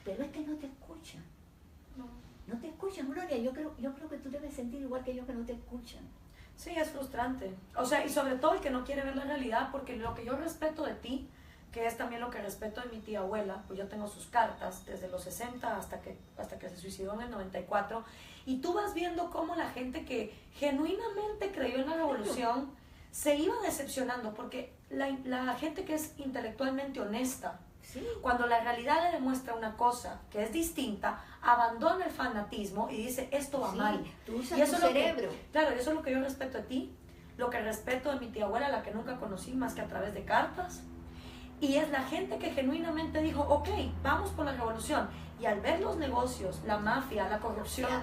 Pero es que no te escuchan. No te escuchan, Gloria. Yo creo que tú debes sentir igual que ellos que no te escuchan. Sí, es frustrante. O sea, y sobre todo el que no quiere ver la realidad, porque lo que yo respeto de ti, que es también lo que respeto de mi tía abuela, pues yo tengo sus cartas desde los 60 hasta que se suicidó en el 94, y tú vas viendo cómo la gente que genuinamente creyó en la revolución se iba decepcionando, porque la gente que es intelectualmente honesta, sí, cuando la realidad le demuestra una cosa que es distinta, abandona el fanatismo y dice, esto va mal. Tú usas y eso tu cerebro. Claro, eso es lo que yo respeto de ti, lo que respeto de mi tía abuela, la que nunca conocí más que a través de cartas. Y es la gente que genuinamente dijo, ok, vamos por la revolución. Y al ver los negocios, la mafia, la corrupción,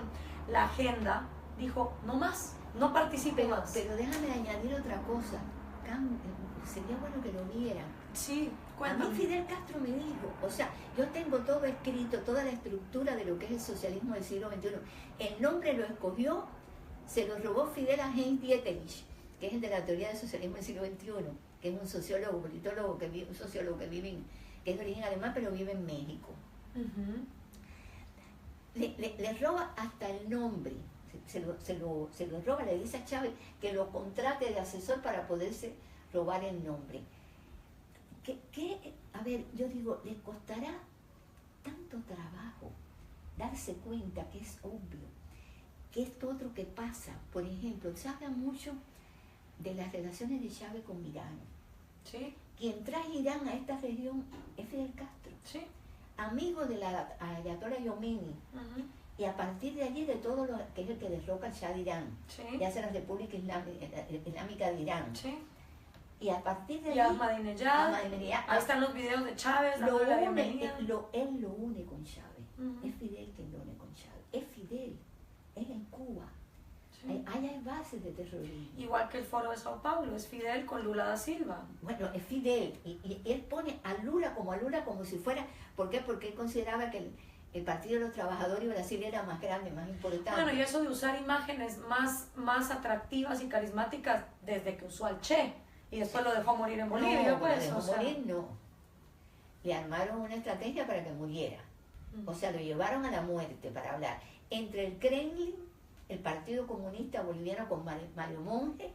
la agenda, dijo, no más, no participe más. Pero déjame añadir otra cosa. Sería bueno que lo vieran. Sí, cuéntame. A mí Fidel Castro me dijo, o sea, yo tengo todo escrito, toda la estructura de lo que es el socialismo del siglo XXI. El nombre lo escogió, se lo robó Fidel a Heinz Dieterich, que es el de la teoría del socialismo del siglo XXI, que es un sociólogo, politólogo, un sociólogo que es de origen alemán, pero vive en México. Le roba hasta el nombre, se lo roba, le dice a Chávez que lo contrate de asesor para poderse robar el nombre. A ver, yo digo, le costará tanto trabajo darse cuenta que es obvio, que esto otro que pasa. Por ejemplo, se habla mucho de las relaciones de Chávez con Irán. Sí. Quien trae Irán a esta región es Fidel Castro. Sí. Amigo de la Ayatollah Khomeini. Y a partir de allí de todo lo que es el que derroca al Shah de Irán. Sí. Y hace la República Islámica de Irán. Sí. Y a partir de allí... Ahmadinejad. Ahí están los videos de Chávez. Él lo une con Chávez. Es Fidel quien lo une con Chávez. Es Fidel. Es en Cuba. Sí. Hay bases de terrorismo. Igual que el Foro de Sao Paulo, es Fidel con Lula da Silva. Bueno, es Fidel, y él pone a Lula como si fuera, ¿por qué? Porque él consideraba que el Partido de los Trabajadores de Brasil era más grande, más importante. Bueno, y eso de usar imágenes más atractivas y carismáticas desde que usó al Che, y después lo dejó morir en Bolivia, no, pues. lo dejó O sea, morir, no. Le armaron una estrategia para que muriera. mm. O sea, lo llevaron a la muerte para hablar. Entre el Kremlin, el Partido Comunista Boliviano con Mario Monge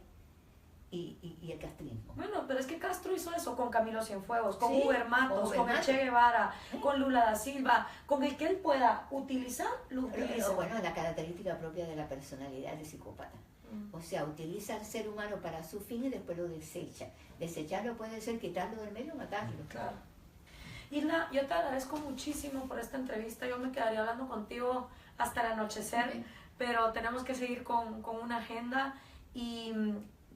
y el castrismo. Bueno, pero es que Castro hizo eso con Camilo Cienfuegos, con Sí, Huber Matos, con con el Huber Che Matos. Guevara, con Lula da Silva, con el que él pueda utilizar, lo utiliza. Pero, bueno, la característica propia de la personalidad del psicópata. Mm. O sea, utiliza al ser humano para su fin y después lo desecha. Desecharlo puede ser quitarlo del medio o matarlo. Claro. Isla, yo te agradezco muchísimo por esta entrevista. Yo me quedaría hablando contigo hasta el anochecer, Sí. pero tenemos que seguir con una agenda. Y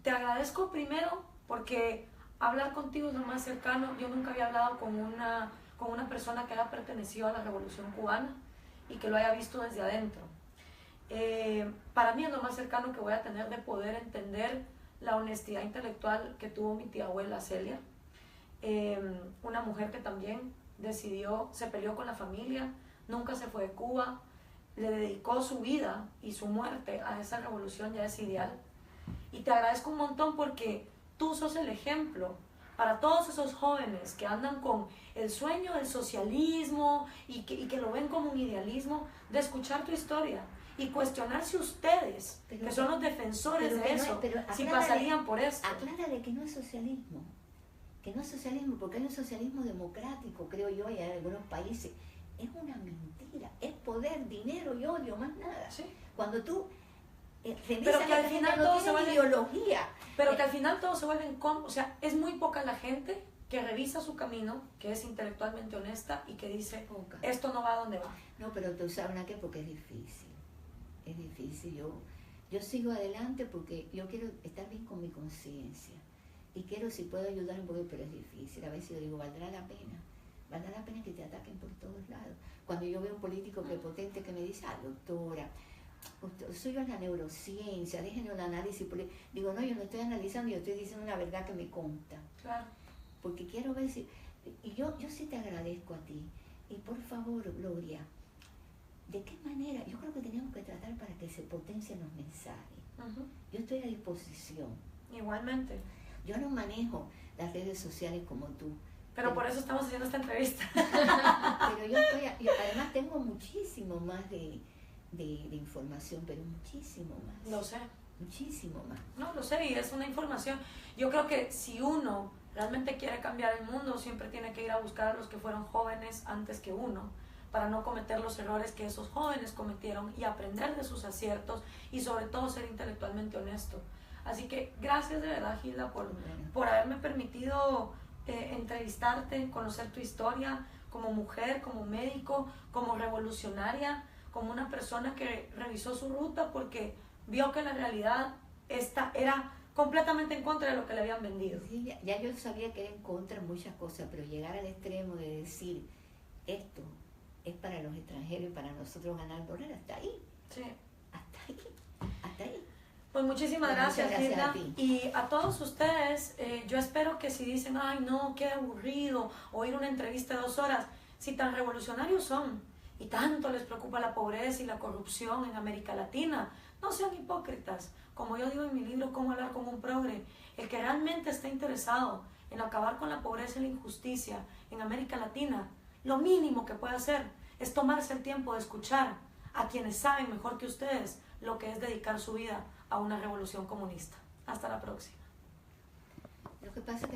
te agradezco primero porque hablar contigo es lo más cercano. Yo nunca había hablado con una persona que haya pertenecido a la Revolución Cubana y que lo haya visto desde adentro. Para mí es lo más cercano que voy a tener de poder entender la honestidad intelectual que tuvo mi tía abuela Celia. Una mujer que también decidió, se peleó con la familia, nunca se fue de Cuba, le dedicó su vida y su muerte a esa revolución y a ese ideal. Y te agradezco un montón porque tú sos el ejemplo para todos esos jóvenes que andan con el sueño del socialismo y que lo ven como un idealismo, de escuchar tu historia y cuestionarse ustedes, Pero que son los defensores pero de que no eso, es- pero si aclárale- pasarían por esto. Aclárale que no es socialismo. Que no es socialismo, porque hay un socialismo democrático, creo yo, y en algunos países. Es una mentira. Es poder, dinero y odio, más nada. Sí. Cuando tú revisas Pero que a la al gente, final no todo se tiene vuelve- ideología. Pero que al final todos se vuelven o sea, es muy poca la gente que revisa su camino, que es intelectualmente honesta y que dice, Poca. esto no va a donde va. No, pero tú sabes una que porque es difícil. Es difícil. Yo sigo adelante porque yo quiero estar bien con mi conciencia. Y quiero, si puedo ayudar un poco, pero es difícil. A veces yo digo, valdrá la pena. Valdrá la pena que te ataquen por todos lados. Cuando yo veo un político prepotente que me dice, doctora, soy yo en la neurociencia, déjenme un análisis político. Digo, no, yo no estoy analizando, yo estoy diciendo una verdad que me consta. Claro. Porque quiero ver si... Y yo sí te agradezco a ti. Y por favor, Gloria, ¿de qué manera? Yo creo que tenemos que tratar para que se potencien los mensajes. Ujú. Yo estoy a disposición. Igualmente. Yo no manejo las redes sociales como tú. Pero por eso estamos haciendo esta entrevista. Pero yo además tengo muchísimo más de información, pero muchísimo más. Lo sé. Muchísimo más. No, lo sé, y es una información. Yo creo que si uno realmente quiere cambiar el mundo, siempre tiene que ir a buscar a los que fueron jóvenes antes que uno, para no cometer los errores que esos jóvenes cometieron y aprender de sus aciertos y sobre todo ser intelectualmente honesto. Así que gracias de verdad, Gilda, por haberme permitido entrevistarte, conocer tu historia como mujer, como médico, como revolucionaria, como una persona que revisó su ruta porque vio que la realidad era completamente en contra de lo que le habían vendido. Sí, ya yo sabía que era en contra de muchas cosas, pero llegar al extremo de decir esto es para los extranjeros y para nosotros ganar dólares, hasta ahí. Sí. Hasta ahí. Hasta ahí. Pues muchísimas Muchas gracias, gracias Gilda. a ti. Y a todos ustedes, yo espero que si dicen, ay no, qué aburrido, oír una entrevista de 2 horas, si tan revolucionarios son y tanto les preocupa la pobreza y la corrupción en América Latina, no sean hipócritas. Como yo digo en mi libro, Cómo hablar con un progre, el que realmente está interesado en acabar con la pobreza y la injusticia en América Latina, lo mínimo que puede hacer es tomarse el tiempo de escuchar a quienes saben mejor que ustedes lo que es dedicar su vida a una revolución comunista. Hasta la próxima. Lo que pasa es que